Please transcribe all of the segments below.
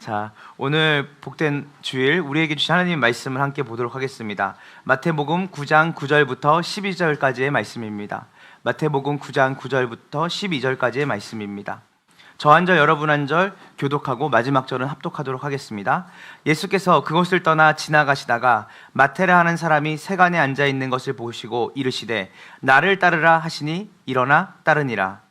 자, 오늘 복된 주일 우리에게 주신 하나님의 말씀을 함께 보도록 하겠습니다. 마태복음 9장 9절부터 12절까지의 말씀입니다. 마태복음 9장 9절부터 12절까지의 말씀입니다. 저 한 절 여러분 한 절 교독하고 마지막 절은 합독하도록 하겠습니다. 예수께서 그곳을 떠나 지나가시다가 마태라 하는 사람이 세간에 앉아 있는 것을 보시고 이르시되 나를 따르라 하시니 일어나 따르니라.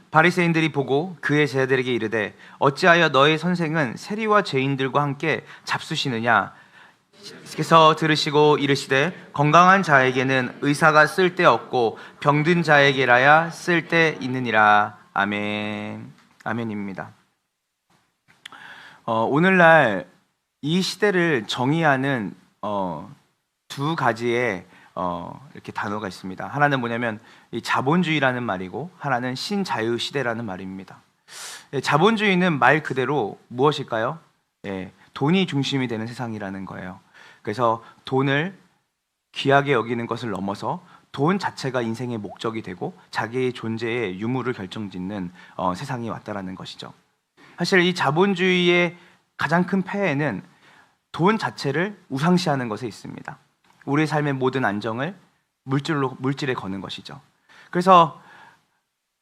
바리새인들이 보고 그의 제자들에게 이르되 어찌하여 너희 선생은 세리와 죄인들과 함께 잡수시느냐. 그래서 들으시고 이르시되 건강한 자에게는 의사가 쓸데없고 병든 자에게라야 쓸데 있느니라. 아멘. 아멘입니다. 오늘날 이 시대를 정의하는 두 가지의 이렇게 단어가 있습니다. 하나는 뭐냐면 이 자본주의라는 말이고 하나는 신자유 시대라는 말입니다. 자본주의는 말 그대로 무엇일까요? 돈이 중심이 되는 세상이라는 거예요. 그래서 돈을 귀하게 여기는 것을 넘어서 돈 자체가 인생의 목적이 되고 자기의 존재의 유무를 결정짓는 세상이 왔다라는 것이죠. 사실 이 자본주의의 가장 큰 폐해는 돈 자체를 우상시하는 것에 있습니다. 우리의 삶의 모든 안정을 물질에 거는 것이죠. 그래서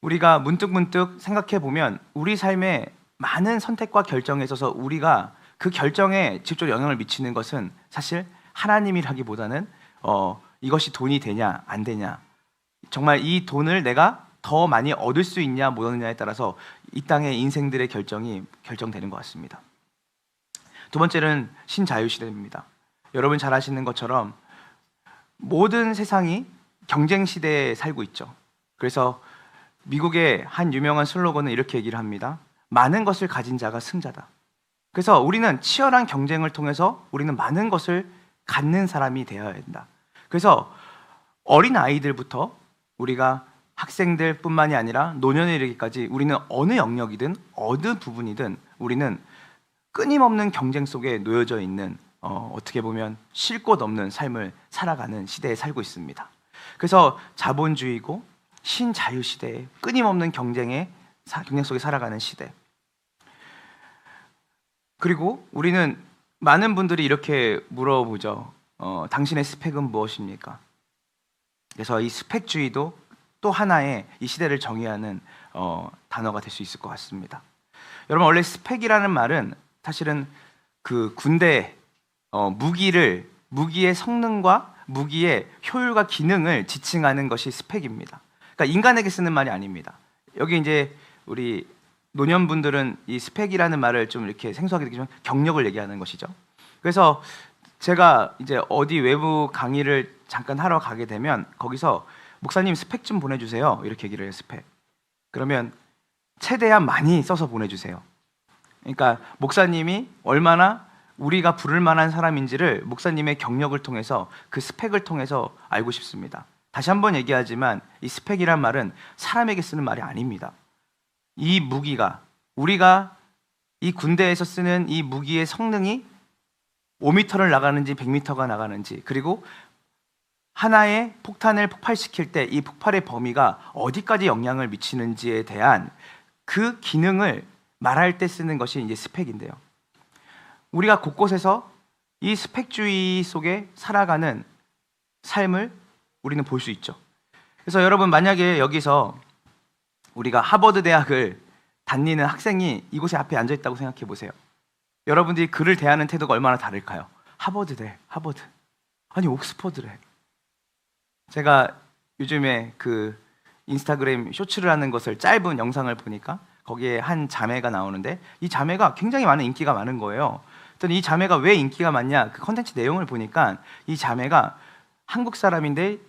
우리가 문득문득 생각해 보면 우리 삶의 많은 선택과 결정에 있어서 우리가 그 결정에 직접 영향을 미치는 것은 사실 하나님이라기보다는 이것이 돈이 되냐 안 되냐, 정말 이 돈을 내가 더 많이 얻을 수 있냐 못 얻느냐에 따라서 이 땅의 인생들의 결정이 결정되는 것 같습니다. 두 번째는 신자유시대입니다. 여러분 잘 아시는 것처럼 모든 세상이 경쟁 시대에 살고 있죠. 그래서 미국의 한 유명한 슬로건은 이렇게 얘기를 합니다. 많은 것을 가진 자가 승자다. 그래서 우리는 치열한 경쟁을 통해서 우리는 많은 것을 갖는 사람이 되어야 된다. 그래서 어린 아이들부터 우리가 학생들뿐만이 아니라 노년에 이르기까지 우리는 어느 영역이든 어느 부분이든 우리는 끊임없는 경쟁 속에 놓여져 있는 어떻게 보면 쉴 곳 없는 삶을 살아가는 시대에 살고 있습니다. 그래서 자본주의고 신자유 시대에 끊임없는 경쟁 속에 살아가는 시대. 그리고 우리는 많은 분들이 이렇게 물어보죠. 당신의 스펙은 무엇입니까? 그래서 이 스펙주의도 또 하나의 이 시대를 정의하는 단어가 될 수 있을 것 같습니다. 여러분, 원래 스펙이라는 말은 사실은 그 군대 무기의 성능과 무기의 효율과 기능을 지칭하는 것이 스펙입니다. 그러니까 인간에게 쓰는 말이 아닙니다. 여기 이제 우리 노년분들은 이 스펙이라는 말을 좀 이렇게 생소하게 느끼지만 경력을 얘기하는 것이죠. 그래서 제가 이제 어디 외부 강의를 잠깐 하러 가게 되면 거기서 목사님 스펙 좀 보내주세요 이렇게 얘기를 해요. 스펙. 그러면 최대한 많이 써서 보내주세요. 그러니까 목사님이 얼마나 우리가 부를 만한 사람인지를 목사님의 경력을 통해서 그 스펙을 통해서 알고 싶습니다. 다시 한번 얘기하지만 이 스펙이란 말은 사람에게 쓰는 말이 아닙니다. 이 무기가, 우리가 이 군대에서 쓰는 이 무기의 성능이 5m를 나가는지 100m가 나가는지, 그리고 하나의 폭탄을 폭발시킬 때 이 폭발의 범위가 어디까지 영향을 미치는지에 대한 그 기능을 말할 때 쓰는 것이 이제 스펙인데요. 우리가 곳곳에서 이 스펙주의 속에 살아가는 삶을 우리는 볼 수 있죠. 그래서 여러분, 만약에 여기서 우리가 하버드 대학을 다니는 학생이 이곳에 앞에 앉아 있다고 생각해 보세요. 여러분들이 그를 대하는 태도가 얼마나 다를까요? 하버드래, 하버드. 아니 옥스퍼드래. 제가 요즘에 그 인스타그램 쇼츠를 하는 것을 짧은 영상을 보니까 거기에 한 자매가 나오는데 이 자매가 굉장히 많은 인기가 많은 거예요. 그랬더니 이 자매가 왜 인기가 많냐, 그 컨텐츠 내용을 보니까 이 자매가 한국 사람인데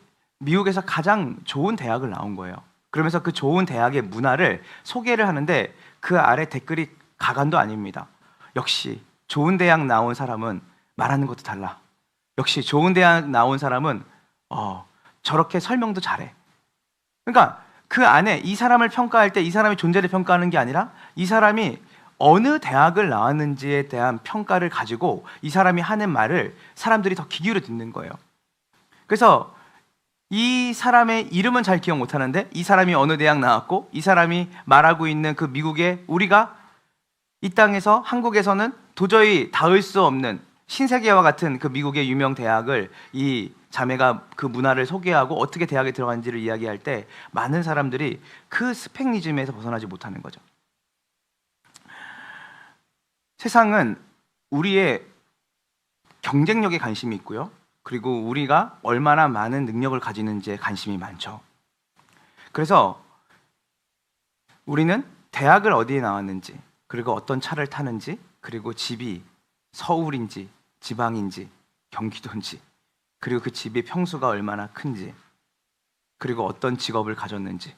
미국에서 가장 좋은 대학을 나온 거예요. 그러면서 그 좋은 대학의 문화를 소개를 하는데 그 아래 댓글이 가관도 아닙니다. 역시 좋은 대학 나온 사람은 말하는 것도 달라. 역시 좋은 대학 나온 사람은 저렇게 설명도 잘해. 그러니까 그 안에 이 사람을 평가할 때 이 사람의 존재를 평가하는 게 아니라 이 사람이 어느 대학을 나왔는지에 대한 평가를 가지고 이 사람이 하는 말을 사람들이 더 귀 기울여 듣는 거예요. 그래서 이 사람의 이름은 잘 기억 못하는데 이 사람이 어느 대학 나왔고 이 사람이 말하고 있는 그 미국에 우리가 이 땅에서 한국에서는 도저히 닿을 수 없는 신세계와 같은 그 미국의 유명 대학을 이 자매가 그 문화를 소개하고 어떻게 대학에 들어간지를 이야기할 때 많은 사람들이 그 스펙니즘에서 벗어나지 못하는 거죠. 세상은 우리의 경쟁력에 관심이 있고요. 그리고 우리가 얼마나 많은 능력을 가지는지에 관심이 많죠. 그래서 우리는 대학을 어디에 나왔는지, 그리고 어떤 차를 타는지, 그리고 집이 서울인지 지방인지 경기도인지, 그리고 그 집의 평수가 얼마나 큰지, 그리고 어떤 직업을 가졌는지,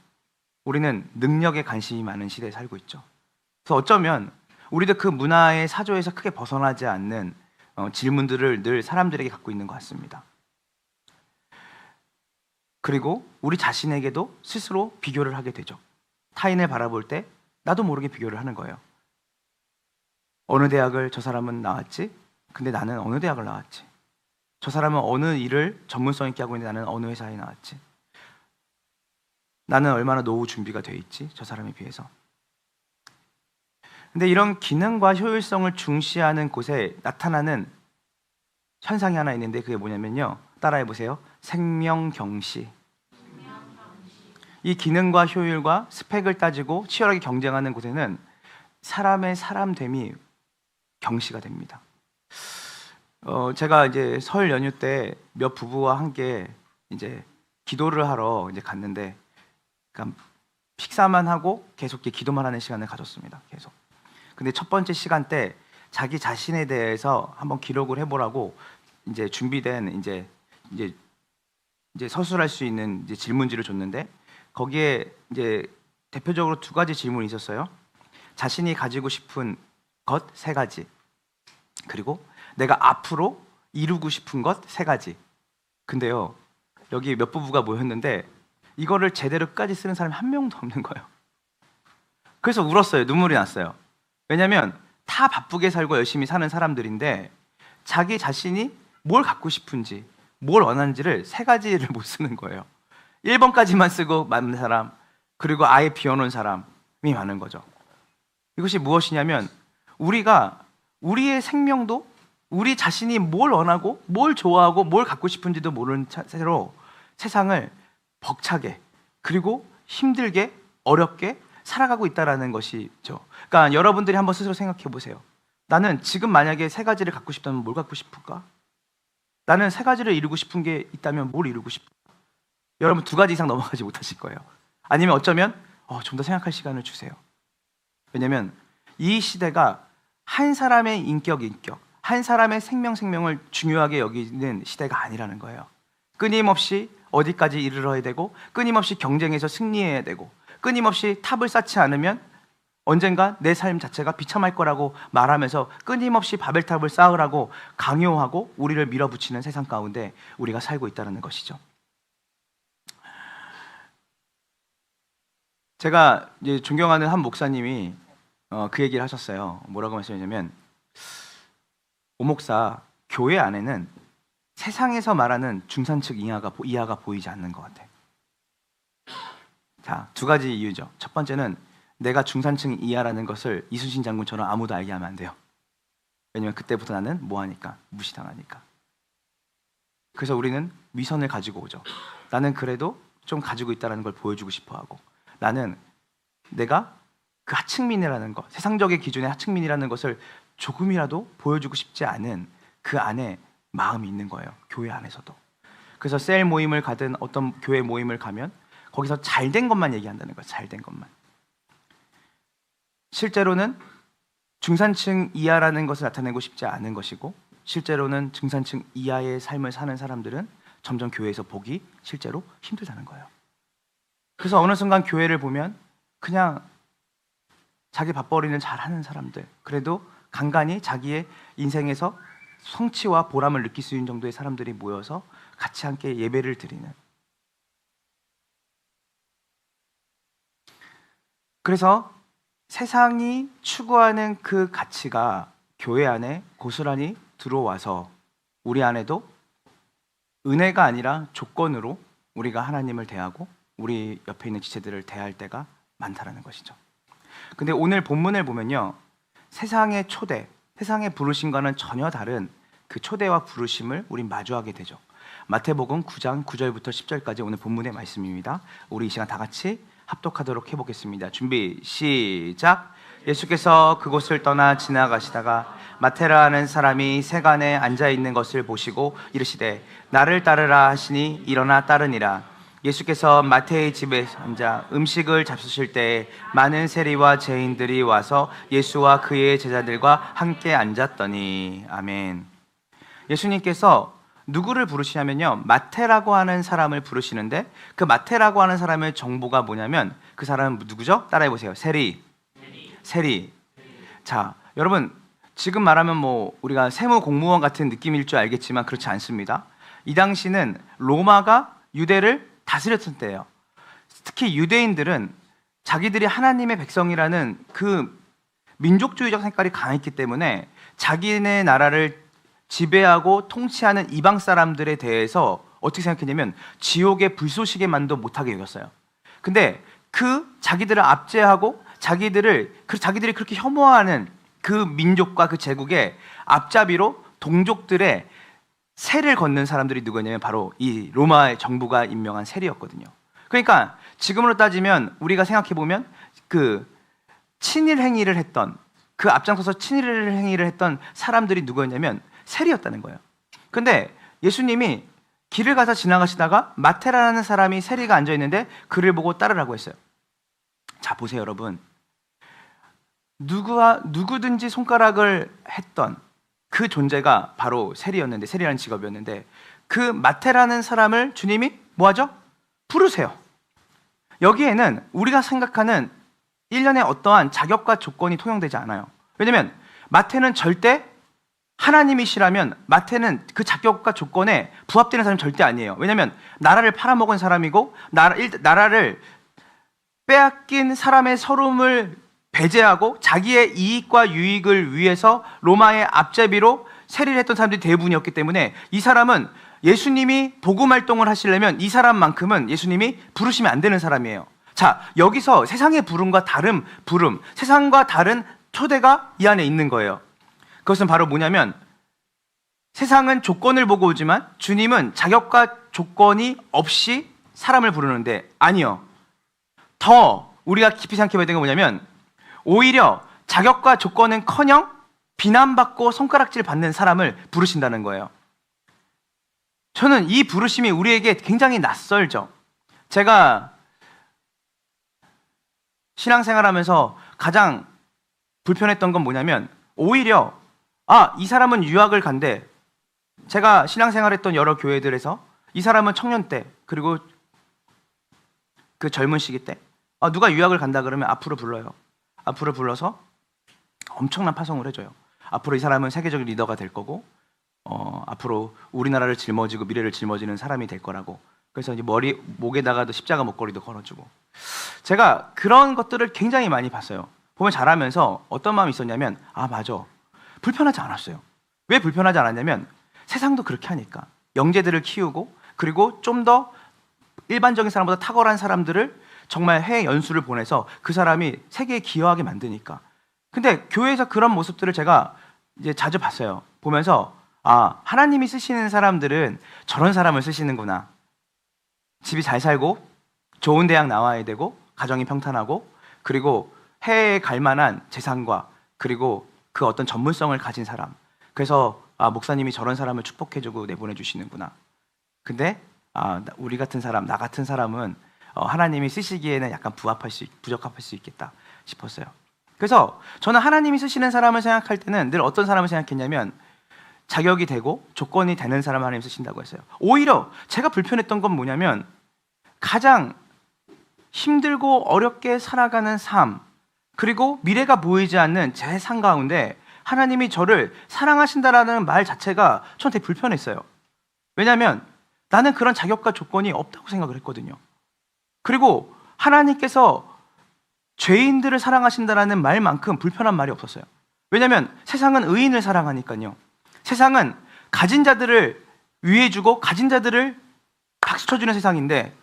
우리는 능력에 관심이 많은 시대에 살고 있죠. 그래서 어쩌면 우리도 그 문화의 사조에서 크게 벗어나지 않는 질문들을 늘 사람들에게 갖고 있는 것 같습니다. 그리고 우리 자신에게도 스스로 비교를 하게 되죠. 타인을 바라볼 때 나도 모르게 비교를 하는 거예요. 어느 대학을 저 사람은 나왔지? 근데 나는 어느 대학을 나왔지? 저 사람은 어느 일을 전문성 있게 하고 있는데 나는 어느 회사에 나왔지? 나는 얼마나 노후 준비가 돼 있지? 저 사람에 비해서. 근데 이런 기능과 효율성을 중시하는 곳에 나타나는 현상이 하나 있는데 그게 뭐냐면요. 따라해 보세요. 생명경시. 이 기능과 효율과 스펙을 따지고 치열하게 경쟁하는 곳에는 사람의 사람됨이 경시가 됩니다. 제가 이제 설 연휴 때 몇 부부와 함께 이제 기도를 하러 이제 갔는데, 그러니까 식사만 하고 계속 이렇게 기도만 하는 시간을 가졌습니다. 계속. 근데 첫 번째 시간 때 자기 자신에 대해서 한번 기록을 해보라고 이제 준비된 이제 서술할 수 있는 이제 질문지를 줬는데, 거기에 이제 대표적으로 두 가지 질문이 있었어요. 자신이 가지고 싶은 것 3가지, 그리고 내가 앞으로 이루고 싶은 것 3가지. 근데요, 여기 몇 부부가 모였는데 이거를 제대로까지 쓰는 사람이 한 명도 없는 거예요. 그래서 울었어요. 눈물이 났어요. 왜냐하면 다 바쁘게 살고 열심히 사는 사람들인데 자기 자신이 뭘 갖고 싶은지, 뭘 원하는지를 3가지를 못 쓰는 거예요. 1번까지만 쓰고 많은 사람, 그리고 아예 비워놓은 사람이 많은 거죠. 이것이 무엇이냐면, 우리가 우리의 생명도 우리 자신이 뭘 원하고 뭘 좋아하고 뭘 갖고 싶은지도 모르는 채로 세상을 벅차게, 그리고 힘들게, 어렵게 살아가고 있다는 것이죠. 그러니까 여러분들이 한번 스스로 생각해 보세요. 나는 지금 만약에 3가지를 갖고 싶다면 뭘 갖고 싶을까? 나는 3가지를 이루고 싶은 게 있다면 뭘 이루고 싶을까? 여러분 2가지 이상 넘어가지 못하실 거예요. 아니면 어쩌면 좀 더 생각할 시간을 주세요. 왜냐하면 이 시대가 한 사람의 인격, 한 사람의 생명을 중요하게 여기는 시대가 아니라는 거예요. 끊임없이 어디까지 이르러야 되고, 끊임없이 경쟁에서 승리해야 되고, 끊임없이 탑을 쌓지 않으면 언젠가 내 삶 자체가 비참할 거라고 말하면서 끊임없이 바벨탑을 쌓으라고 강요하고 우리를 밀어붙이는 세상 가운데 우리가 살고 있다는 것이죠. 제가 이제 존경하는 한 목사님이 그 얘기를 하셨어요. 뭐라고 말씀하셨냐면, 오 목사, 교회 안에는 세상에서 말하는 중산층 이하가 보이지 않는 것 같아. 자, 2가지 이유죠. 첫 번째는 내가 중산층 이하라는 것을 이순신 장군처럼 아무도 알게 하면 안 돼요. 왜냐면 그때부터 나는 뭐하니까? 무시당하니까. 그래서 우리는 위선을 가지고 오죠. 나는 그래도 좀 가지고 있다는 걸 보여주고 싶어 하고, 나는 내가 그 하층민이라는 것, 세상적인 기준의 하층민이라는 것을 조금이라도 보여주고 싶지 않은 그 안에 마음이 있는 거예요. 교회 안에서도. 그래서 셀 모임을 가든 어떤 교회 모임을 가면 거기서 잘된 것만 얘기한다는 거예요. 잘된 것만. 실제로는 중산층 이하라는 것을 나타내고 싶지 않은 것이고, 실제로는 중산층 이하의 삶을 사는 사람들은 점점 교회에서 보기 실제로 힘들다는 거예요. 그래서 어느 순간 교회를 보면 그냥 자기 밥벌이는 잘하는 사람들, 그래도 간간히 자기의 인생에서 성취와 보람을 느낄 수 있는 정도의 사람들이 모여서 같이 함께 예배를 드리는. 그래서 세상이 추구하는 그 가치가 교회 안에 고스란히 들어와서 우리 안에도 은혜가 아니라 조건으로 우리가 하나님을 대하고 우리 옆에 있는 지체들을 대할 때가 많다라는 것이죠. 근데 오늘 본문을 보면요, 세상의 초대, 세상의 부르심과는 전혀 다른 그 초대와 부르심을 우린 마주하게 되죠. 마태복음 9장 9절부터 10절까지 오늘 본문의 말씀입니다. 우리 이 시간 다 같이 합독하도록 해보겠습니다. 준비 시작. 예수께서 그곳을 떠나 지나가시다가 마테라는 사람이 세간에 앉아 있는 것을 보시고 이르시되 나를 따르라 하시니 일어나 따르니라. 예수께서 마태의 집에 앉아 음식을 잡수실 때에 많은 세리와 죄인들이 와서 예수와 그의 제자들과 함께 앉았더니. 아멘. 예수님께서 누구를 부르시냐면요, 마태라고 하는 사람을 부르시는데, 그 마태라고 하는 사람의 정보가 뭐냐면 그 사람은 누구죠? 따라해 보세요. 세리. 자, 여러분, 지금 말하면 뭐 우리가 세무 공무원 같은 느낌일 줄 알겠지만 그렇지 않습니다. 이 당시는 로마가 유대를 다스렸을 때예요. 특히 유대인들은 자기들이 하나님의 백성이라는 그 민족주의적 색깔이 강했기 때문에 자기네 나라를 지배하고 통치하는 이방 사람들에 대해서 어떻게 생각했냐면 지옥의 불쏘시개만도 못하게 여겼어요. 근데 그 자기들을 압제하고 자기들이 그렇게 혐오하는 그 민족과 그 제국의 앞잡이로 동족들의 세를 걷는 사람들이 누구냐면 바로 이 로마의 정부가 임명한 세리였거든요. 그러니까 지금으로 따지면 우리가 생각해보면 그 친일 행위를 했던, 그 앞장서서 친일 행위를 했던 사람들이 누구였냐면 세리였다는 거예요. 근데 예수님이 길을 가서 지나가시다가 마테라는 사람이 세리가 앉아있는데 그를 보고 따르라고 했어요. 자, 보세요 여러분, 누구든지 손가락을 했던 그 존재가 바로 세리였는데, 세리라는 직업이었는데, 그 마테라는 사람을 주님이 뭐하죠? 부르세요. 여기에는 우리가 생각하는 일련의 어떠한 자격과 조건이 통용되지 않아요. 왜냐면 마태는 절대 하나님이시라면 마태는 그 자격과 조건에 부합되는 사람이 절대 아니에요. 왜냐면 나라를 팔아먹은 사람이고 나라를 빼앗긴 사람의 서름을 배제하고 자기의 이익과 유익을 위해서 로마의 앞제비로 세리를 했던 사람들이 대부분이었기 때문에 이 사람은 예수님이 복음 활동을 하시려면 이 사람만큼은 예수님이 부르시면 안 되는 사람이에요. 자, 여기서 세상의 부름과 다른 부름, 세상과 다른 초대가 이 안에 있는 거예요. 그것은 바로 뭐냐면 세상은 조건을 보고 오지만 주님은 자격과 조건이 없이 사람을 부르는데, 아니요, 더 우리가 깊이 생각해 봐야 되는 게 뭐냐면 오히려 자격과 조건은커녕 비난받고 손가락질 받는 사람을 부르신다는 거예요. 저는 이 부르심이 우리에게 굉장히 낯설죠. 제가 신앙생활하면서 가장 불편했던 건 뭐냐면 오히려 이 사람은 유학을 간대. 제가 신앙생활했던 여러 교회들에서 이 사람은 청년 때 그리고 그 젊은 시기 때 누가 유학을 간다 그러면 앞으로 불러요. 앞으로 불러서 엄청난 파송을 해줘요. 앞으로 이 사람은 세계적인 리더가 될 거고 앞으로 우리나라를 짊어지고 미래를 짊어지는 사람이 될 거라고. 그래서 이제 목에다가도 십자가 목걸이도 걸어주고. 제가 그런 것들을 굉장히 많이 봤어요. 보면 자라면서 어떤 마음이 있었냐면 맞아, 불편하지 않았어요. 왜 불편하지 않았냐면 세상도 그렇게 하니까 영재들을 키우고 그리고 좀 더 일반적인 사람보다 탁월한 사람들을 정말 해외 연수를 보내서 그 사람이 세계에 기여하게 만드니까. 근데 교회에서 그런 모습들을 제가 이제 자주 봤어요. 보면서 하나님이 쓰시는 사람들은 저런 사람을 쓰시는구나. 집이 잘 살고 좋은 대학 나와야 되고 가정이 평탄하고 그리고 해외에 갈 만한 재산과 그리고 그 어떤 전문성을 가진 사람. 그래서 목사님이 저런 사람을 축복해주고 내보내 주시는구나. 근데 우리 같은 사람, 나 같은 사람은 하나님이 쓰시기에는 약간 부적합할 수 있겠다 싶었어요. 그래서 저는 하나님이 쓰시는 사람을 생각할 때는 늘 어떤 사람을 생각했냐면 자격이 되고 조건이 되는 사람을 하나님 쓰신다고 했어요. 오히려 제가 불편했던 건 뭐냐면 가장 힘들고 어렵게 살아가는 삶, 그리고 미래가 보이지 않는 제 삶 가운데 하나님이 저를 사랑하신다라는 말 자체가 저한테 불편했어요. 왜냐하면 나는 그런 자격과 조건이 없다고 생각을 했거든요. 그리고 하나님께서 죄인들을 사랑하신다라는 말만큼 불편한 말이 없었어요. 왜냐하면 세상은 의인을 사랑하니까요. 세상은 가진 자들을 위해 주고 가진 자들을 박수 쳐주는 세상인데,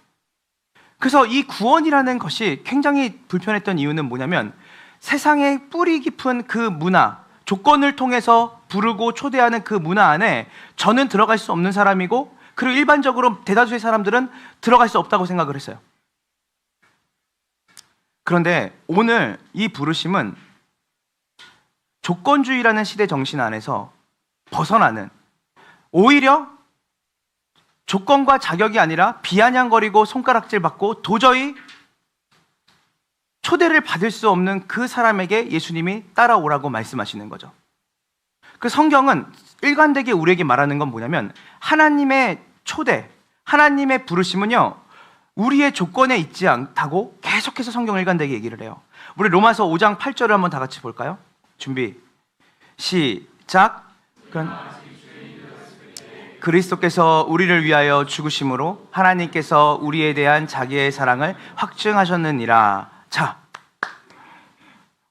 그래서 이 구원이라는 것이 굉장히 불편했던 이유는 뭐냐면 세상의 뿌리 깊은 그 문화, 조건을 통해서 부르고 초대하는 그 문화 안에 저는 들어갈 수 없는 사람이고, 그리고 일반적으로 대다수의 사람들은 들어갈 수 없다고 생각을 했어요. 그런데 오늘 이 부르심은 조건주의라는 시대 정신 안에서 벗어나는, 오히려 조건과 자격이 아니라 비아냥거리고 손가락질 받고 도저히 초대를 받을 수 없는 그 사람에게 예수님이 따라오라고 말씀하시는 거죠. 그 성경은 일관되게 우리에게 말하는 건 뭐냐면 하나님의 초대, 하나님의 부르심은요 우리의 조건에 있지 않다고 계속해서 성경 일관되게 얘기를 해요. 우리 로마서 5장 8절을 한번 다 같이 볼까요? 준비 시작. 그리스도께서 우리를 위하여 죽으심으로 하나님께서 우리에 대한 자기의 사랑을 확증하셨느니라. 자,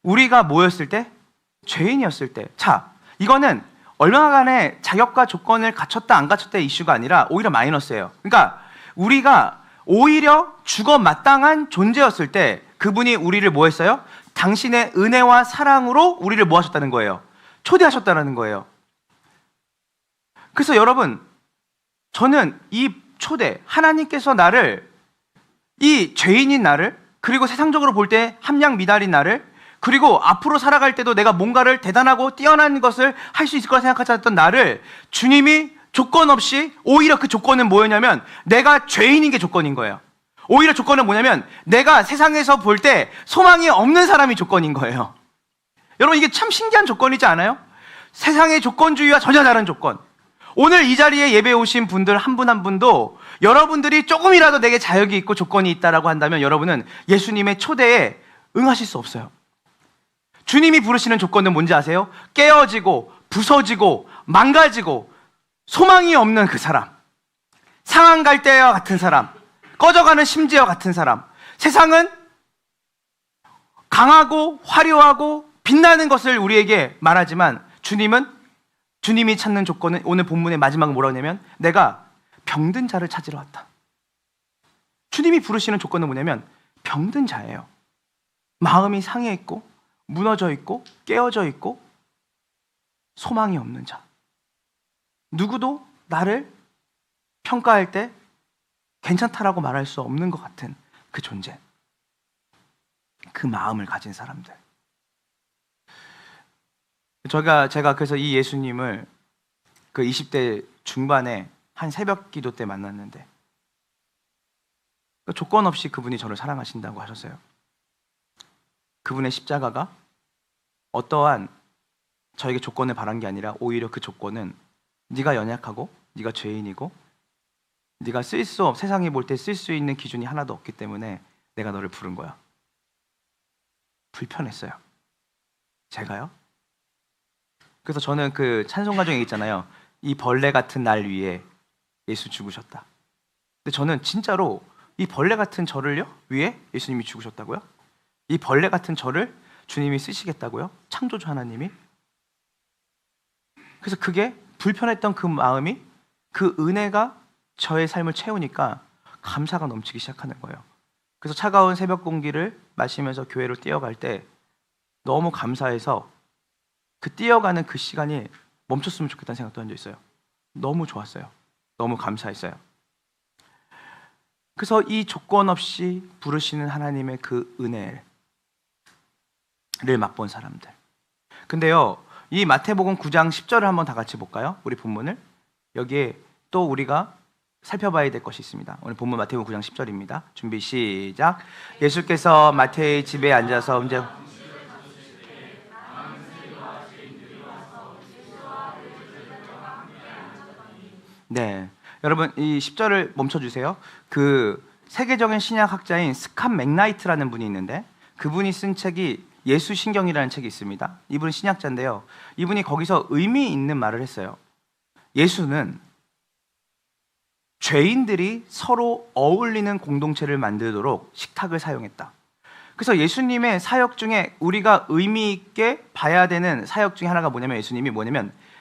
우리가 뭐였을 때? 죄인이었을 때. 자, 이거는 얼마간의 자격과 조건을 갖췄다 안 갖췄다의 이슈가 아니라 오히려 마이너스예요. 그러니까 우리가 오히려 죽어 마땅한 존재였을 때 그분이 우리를 뭐 했어요? 당신의 은혜와 사랑으로 우리를 뭐 하셨다는 거예요? 초대하셨다는 거예요. 그래서 여러분, 저는 이 초대, 하나님께서 나를, 이 죄인인 나를, 그리고 세상적으로 볼 때 함량 미달인 나를, 그리고 앞으로 살아갈 때도 내가 뭔가를 대단하고 뛰어난 것을 할 수 있을 거라 생각하지 않았던 나를 주님이 조건 없이, 오히려 그 조건은 뭐였냐면 내가 죄인인 게 조건인 거예요. 오히려 조건은 뭐냐면 내가 세상에서 볼 때 소망이 없는 사람이 조건인 거예요. 여러분, 이게 참 신기한 조건이지 않아요? 세상의 조건주의와 전혀 다른 조건. 오늘 이 자리에 예배에 오신 분들 한 분 한 분도 여러분들이 조금이라도 내게 자격이 있고 조건이 있다라고 한다면 여러분은 예수님의 초대에 응하실 수 없어요. 주님이 부르시는 조건은 뭔지 아세요? 깨어지고 부서지고 망가지고 소망이 없는 그 사람, 상한 갈대와 같은 사람, 꺼져가는 심지와 같은 사람. 세상은 강하고 화려하고 빛나는 것을 우리에게 말하지만 주님이 찾는 조건은 오늘 본문의 마지막 뭐라고 하냐면 내가 병든 자를 찾으러 왔다. 주님이 부르시는 조건은 뭐냐면 병든 자예요. 마음이 상해 있고 무너져 있고 깨어져 있고 소망이 없는 자. 누구도 나를 평가할 때 괜찮다라고 말할 수 없는 것 같은 그 존재, 그 마음을 가진 사람들. 제가 그래서 이 예수님을 그 20대 중반에 한 새벽 기도 때 만났는데 조건 없이 그분이 저를 사랑하신다고 하셨어요. 그분의 십자가가 어떠한 저에게 조건을 바란 게 아니라 오히려 그 조건은 네가 연약하고 네가 죄인이고 네가 세상이 볼 때 쓸 수 있는 기준이 하나도 없기 때문에 내가 너를 부른 거야. 불편했어요. 제가요? 그래서 저는 그 찬송가 중에 있잖아요. 이 벌레 같은 날 위에 예수 죽으셨다. 근데 저는 진짜로 이 벌레 같은 저를요? 위에 예수님이 죽으셨다고요? 이 벌레 같은 저를 주님이 쓰시겠다고요? 창조주 하나님이? 그래서 그게 불편했던 그 마음이, 그 은혜가 저의 삶을 채우니까 감사가 넘치기 시작하는 거예요. 그래서 차가운 새벽 공기를 마시면서 교회로 뛰어갈 때 너무 감사해서 그 뛰어가는 그 시간이 멈췄으면 좋겠다는 생각도 한 적 있어요. 너무 좋았어요. 너무 감사했어요. 그래서 이 조건 없이 부르시는 하나님의 그 은혜를 맛본 사람들. 근데요, 이 마태복음 9장 10절을 한번 다 같이 볼까요? 우리 본문을. 여기에 또 우리가 살펴봐야 될 것이 있습니다. 오늘 본문 마태복음 9장 10절입니다. 준비 시작. 예수께서 마태의 집에 앉아서 네, 여러분 이 10절을 멈춰주세요. 그 세계적인 신약 학자인 스캇 맥나이트라는 분이 있는데 그분이 쓴 책이 예수신경이라는 책이 있습니다. 이분은 신약자인데요. 이분이 거기서 의미 있는 말을 했어요. 예수는 죄인들이 서로 어울리는 공동체를 만들도록 식탁을 사용했다. 그래서 예수님의 사역 중에 우리가 의미 있게 봐야 되는 사역 중에 하나가 뭐냐면 예수님이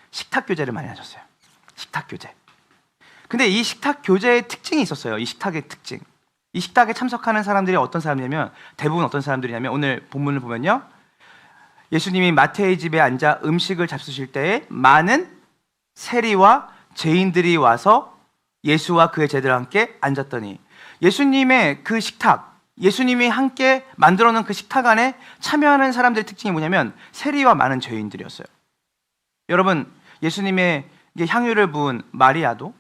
식탁 교제를 많이 하셨어요. 식탁 교제. 근데 이 식탁 교제의 특징이 있었어요. 이 식탁의 특징. 이 식탁에 참석하는 사람들이 어떤 사람이냐면 대부분 어떤 사람들이냐면 오늘 본문을 보면요. 예수님이 마태의 집에 앉아 음식을 잡수실 때에 많은 세리와 죄인들이 와서 예수와 그의 제자들과 함께 앉았더니 예수님의 그 식탁, 예수님이 함께 만들어 놓은 그 식탁 안에 참여하는 사람들의 특징이 뭐냐면 세리와 많은 죄인들이었어요. 여러분, 예수님의 향유를 부은 마리아도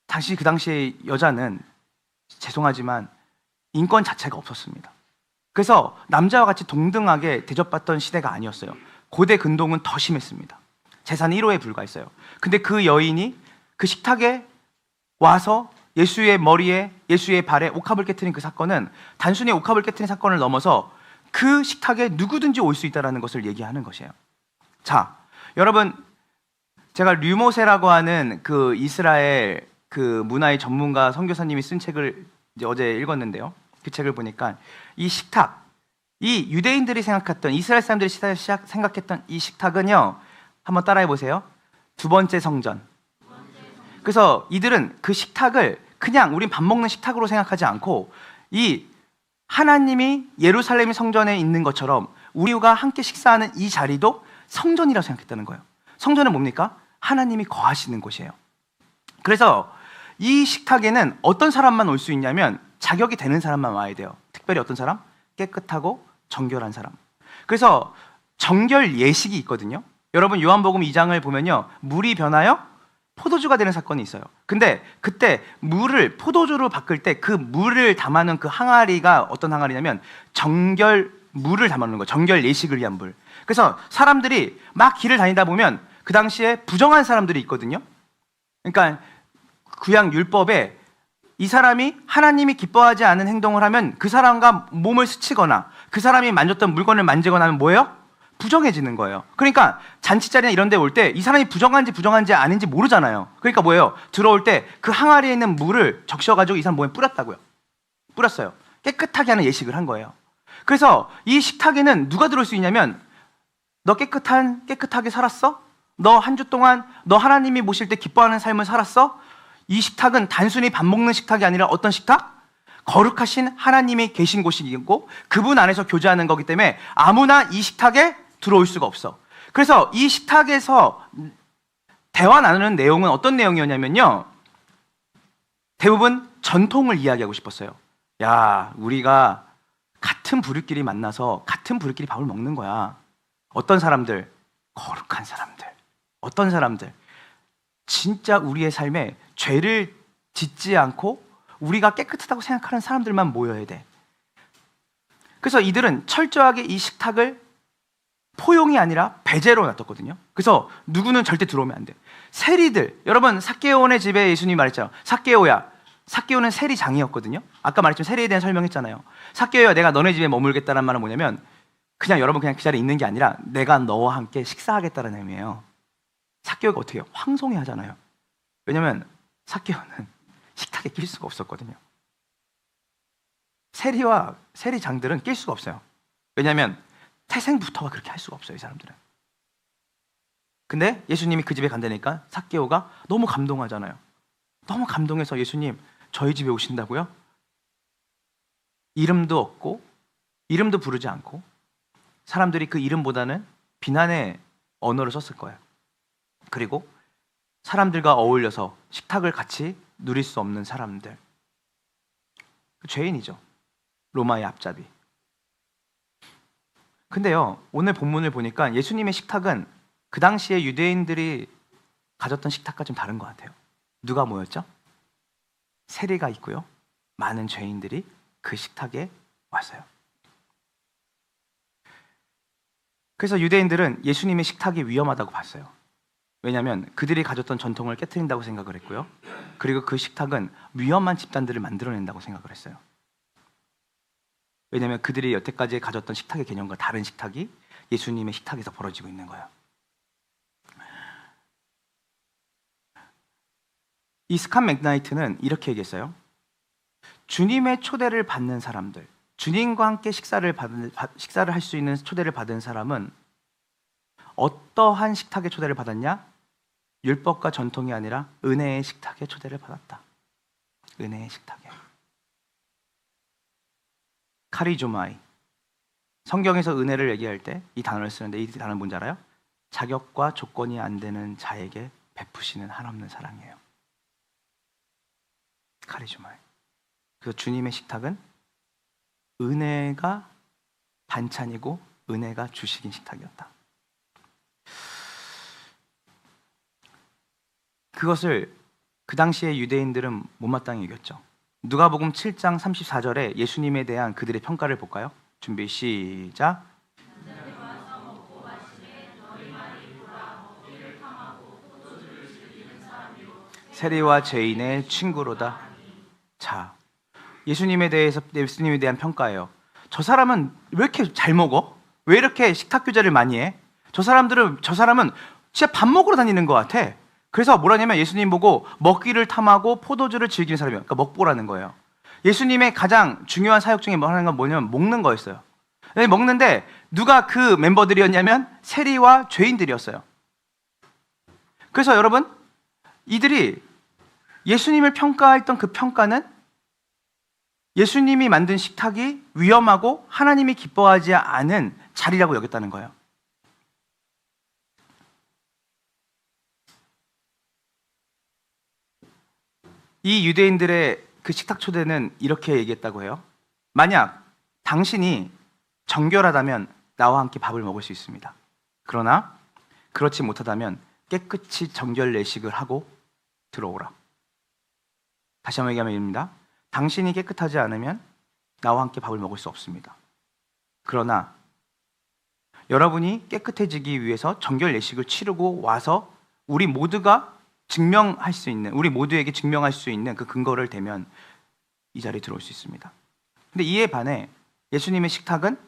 당시 그 당시의 여자는 죄송하지만 인권 자체가 없었습니다. 그래서 남자와 같이 동등하게 대접받던 시대가 아니었어요. 고대 근동은 더 심했습니다. 재산 1호에 불과했어요. 근데 그 여인이 그 식탁에 와서 예수의 머리에, 예수의 발에 옥합을 깨트린 그 사건은 단순히 옥합을 깨트린 사건을 넘어서 그 식탁에 누구든지 올 수 있다는 것을 얘기하는 것이에요. 자, 여러분, 제가 류모세라고 하는 그 이스라엘 그 문화의 전문가 선교사님이 쓴 책을 이제 어제 읽었는데요. 그 책을 보니까 이 식탁, 이 유대인들이 생각했던, 이스라엘 사람들이 생각했던 이 식탁은요, 한번 따라해 보세요. 두 번째 성전. 그래서 이들은 그 식탁을 그냥 우린 밥 먹는 식탁으로 생각하지 않고 이 하나님이 예루살렘 성전에 있는 것처럼 우리가 함께 식사하는 이 자리도 성전이라고 생각했다는 거예요. 성전은 뭡니까? 하나님이 거하시는 곳이에요. 그래서 이 식탁에는 어떤 사람만 올 수 있냐면 자격이 되는 사람만 와야 돼요. 특별히 어떤 사람? 깨끗하고 정결한 사람. 그래서 정결 예식이 있거든요. 여러분 요한복음 2장을 보면요, 물이 변하여 포도주가 되는 사건이 있어요. 근데 그때 물을 포도주로 바꿀 때 그 물을 담아놓은 그 항아리가 어떤 항아리냐면 정결 물을 담아놓는 거예요. 정결 예식을 위한 물. 그래서 사람들이 막 길을 다니다 보면 그 당시에 부정한 사람들이 있거든요. 그러니까 구약 율법에 이 사람이 하나님이 기뻐하지 않은 행동을 하면 그 사람과 몸을 스치거나 그 사람이 만졌던 물건을 만지거나 하면 뭐예요? 부정해지는 거예요. 그러니까 잔치자리나 이런 데 올 때 이 사람이 부정한지 아닌지 모르잖아요. 그러니까 뭐예요? 들어올 때 그 항아리에 있는 물을 적셔가지고 이 사람 몸에 뿌렸다고요. 뿌렸어요. 깨끗하게 하는 예식을 한 거예요. 그래서 이 식탁에는 누가 들어올 수 있냐면 너 깨끗하게 살았어? 너 한 주 동안 너 하나님이 모실 때 기뻐하는 삶을 살았어? 이 식탁은 단순히 밥 먹는 식탁이 아니라 어떤 식탁? 거룩하신 하나님이 계신 곳이고 그분 안에서 교제하는 거기 때문에 아무나 이 식탁에 들어올 수가 없어. 그래서 이 식탁에서 대화 나누는 내용은 어떤 내용이었냐면요, 대부분 전통을 이야기하고 싶었어요. 야, 우리가 같은 부류끼리 만나서 같은 부류끼리 밥을 먹는 거야. 어떤 사람들? 거룩한 사람들. 어떤 사람들? 진짜 우리의 삶에 죄를 짓지 않고 우리가 깨끗하다고 생각하는 사람들만 모여야 돼. 그래서 이들은 철저하게 이 식탁을 포용이 아니라 배제로 놔뒀거든요. 그래서 누구는 절대 들어오면 안 돼. 세리들, 여러분 삭개오의 집에 예수님이 말했죠. 삭개오야. 삭개오는 세리장이었거든요. 아까 말했지만 세리에 대한 설명했잖아요. 삭개오야, 내가 너네 집에 머물겠다는 말은 뭐냐면 그냥 여러분 그냥 그 자리에 있는 게 아니라 내가 너와 함께 식사하겠다는 의미예요. 삭개오가 어떻게 해요? 황송해 하잖아요. 왜냐면 삭개오는 식탁에 낄 수가 없었거든요. 세리장들은 낄 수가 없어요. 왜냐면 태생부터가 그렇게 할 수가 없어요, 이 사람들은. 근데 예수님이 그 집에 간다니까 삭개오가 너무 감동하잖아요. 너무 감동해서 예수님 저희 집에 오신다고요? 이름도 없고 이름도 부르지 않고 사람들이 그 이름보다는 비난의 언어를 썼을 거예요. 그리고 사람들과 어울려서 식탁을 같이 누릴 수 없는 사람들, 죄인이죠. 로마의 앞잡이. 근데요, 오늘 본문을 보니까 예수님의 식탁은 그 당시에 유대인들이 가졌던 식탁과 좀 다른 것 같아요. 누가 모였죠? 세리가 있고요, 많은 죄인들이 그 식탁에 왔어요. 그래서 유대인들은 예수님의 식탁이 위험하다고 봤어요. 왜냐하면 그들이 가졌던 전통을 깨트린다고 생각을 했고요, 그리고 그 식탁은 위험한 집단들을 만들어낸다고 생각을 했어요. 왜냐하면 그들이 여태까지 가졌던 식탁의 개념과 다른 식탁이 예수님의 식탁에서 벌어지고 있는 거예요. 이 스캇 맥나이트는 이렇게 얘기했어요. 주님의 초대를 받는 사람들, 주님과 함께 식사를 할 수 있는 초대를 받은 사람은 어떠한 식탁의 초대를 받았냐? 율법과 전통이 아니라 은혜의 식탁에 초대를 받았다. 은혜의 식탁에. 카리조마이. 성경에서 은혜를 얘기할 때 이 단어를 쓰는데 이 단어는 뭔지 알아요? 자격과 조건이 안 되는 자에게 베푸시는 한없는 사랑이에요. 카리조마이. 그래서 주님의 식탁은 은혜가 반찬이고 은혜가 주식인 식탁이었다. 그것을 그 당시에 유대인들은 못마땅히 이겼죠. 누가복음 7장 34절에 예수님에 대한 그들의 평가를 볼까요? 준비 시작. 세리와 죄인의 친구로다. 자, 예수님에 대한 평가예요. 저 사람은 왜 이렇게 잘 먹어? 왜 이렇게 식탁 교제를 많이 해? 저 사람은 진짜 밥 먹으러 다니는 것 같아. 그래서 뭐라냐면 예수님 보고 먹기를 탐하고 포도주를 즐기는 사람이에요. 그러니까 먹보라는 거예요. 예수님의 가장 중요한 사역 중에 하나가 뭐냐면 먹는 거였어요. 먹는데 누가 그 멤버들이었냐면 세리와 죄인들이었어요. 그래서 여러분, 이들이 예수님을 평가했던 그 평가는 예수님이 만든 식탁이 위험하고 하나님이 기뻐하지 않은 자리라고 여겼다는 거예요. 이 유대인들의 그 식탁 초대는 이렇게 얘기했다고 해요. 만약 당신이 정결하다면 나와 함께 밥을 먹을 수 있습니다. 그러나 그렇지 못하다면 깨끗이 정결 내식을 하고 들어오라. 다시 한번 얘기하면 이릅니다. 당신이 깨끗하지 않으면 나와 함께 밥을 먹을 수 없습니다. 그러나 여러분이 깨끗해지기 위해서 정결 예식을 치르고 와서 우리 모두에게 증명할 수 있는 그 근거를 대면 이 자리에 들어올 수 있습니다. 근데 이에 반해 예수님의 식탁은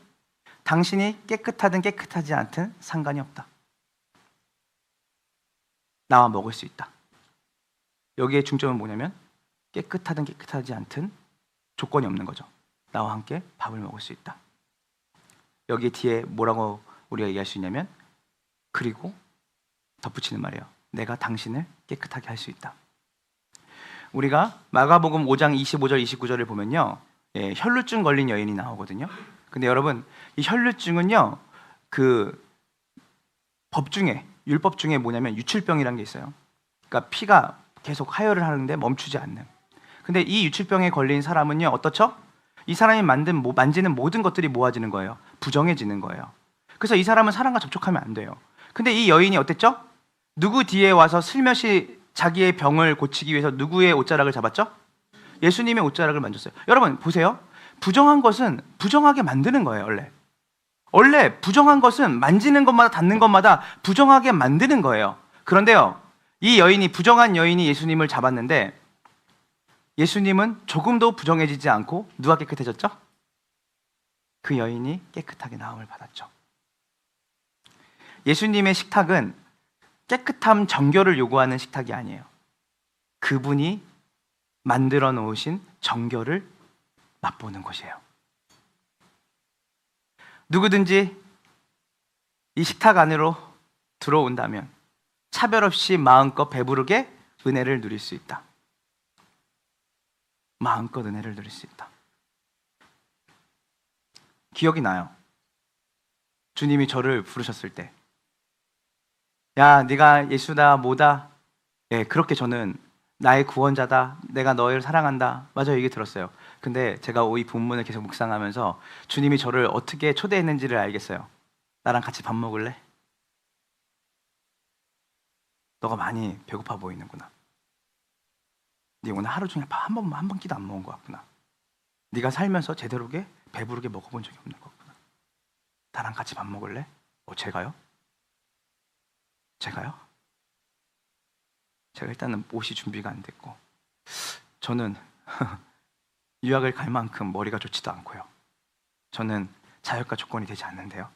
당신이 깨끗하든 깨끗하지 않든 상관이 없다. 나와 먹을 수 있다. 여기에 중점은 뭐냐면 깨끗하든 깨끗하지 않든 조건이 없는 거죠. 나와 함께 밥을 먹을 수 있다. 여기 뒤에 뭐라고 우리가 얘기할 수 있냐면 그리고 덧붙이는 말이에요. 내가 당신을 깨끗하게 할 수 있다. 우리가 마가복음 5장 25절 29절을 보면요, 혈루증 걸린 여인이 나오거든요. 근데 여러분, 이 혈루증은요, 그 율법 중에 뭐냐면 유출병이라는 게 있어요. 그러니까 피가 계속 하혈을 하는데 멈추지 않는. 근데 이 유출병에 걸린 사람은요, 어떻죠? 이 사람이 만지는 모든 것들이 모아지는 거예요. 부정해지는 거예요. 그래서 이 사람은 사람과 접촉하면 안 돼요. 근데 이 여인이 어땠죠? 누구 뒤에 와서 슬며시 자기의 병을 고치기 위해서 누구의 옷자락을 잡았죠? 예수님의 옷자락을 만졌어요. 여러분 보세요. 부정한 것은 부정하게 만드는 거예요. 원래 부정한 것은 만지는 것마다 닿는 것마다 부정하게 만드는 거예요. 그런데요, 부정한 여인이 예수님을 잡았는데 예수님은 조금도 부정해지지 않고 누가 깨끗해졌죠? 그 여인이 깨끗하게 나음을 받았죠. 예수님의 식탁은 깨끗함 정결을 요구하는 식탁이 아니에요. 그분이 만들어 놓으신 정결을 맛보는 곳이에요. 누구든지 이 식탁 안으로 들어온다면 차별 없이 마음껏 배부르게 은혜를 누릴 수 있다. 마음껏 은혜를 누릴 수 있다. 기억이 나요. 주님이 저를 부르셨을 때, 야, 네가 예수다 뭐다. 그렇게 저는 나의 구원자다. 내가 너를 사랑한다. 맞아요, 얘기 들었어요. 근데 제가 이 본문을 계속 묵상하면서 주님이 저를 어떻게 초대했는지를 알겠어요. 나랑 같이 밥 먹을래? 너가 많이 배고파 보이는구나. 네 오늘 하루 종일 밥 한 끼도 안 먹은 것 같구나. 네가 살면서 제대로게 배부르게 먹어본 적이 없는 거구나. 나랑 같이 밥 먹을래? 제가요? 제가 일단은 옷이 준비가 안 됐고, 저는 유학을 갈 만큼 머리가 좋지도 않고요. 저는 자격과 조건이 되지 않는데요.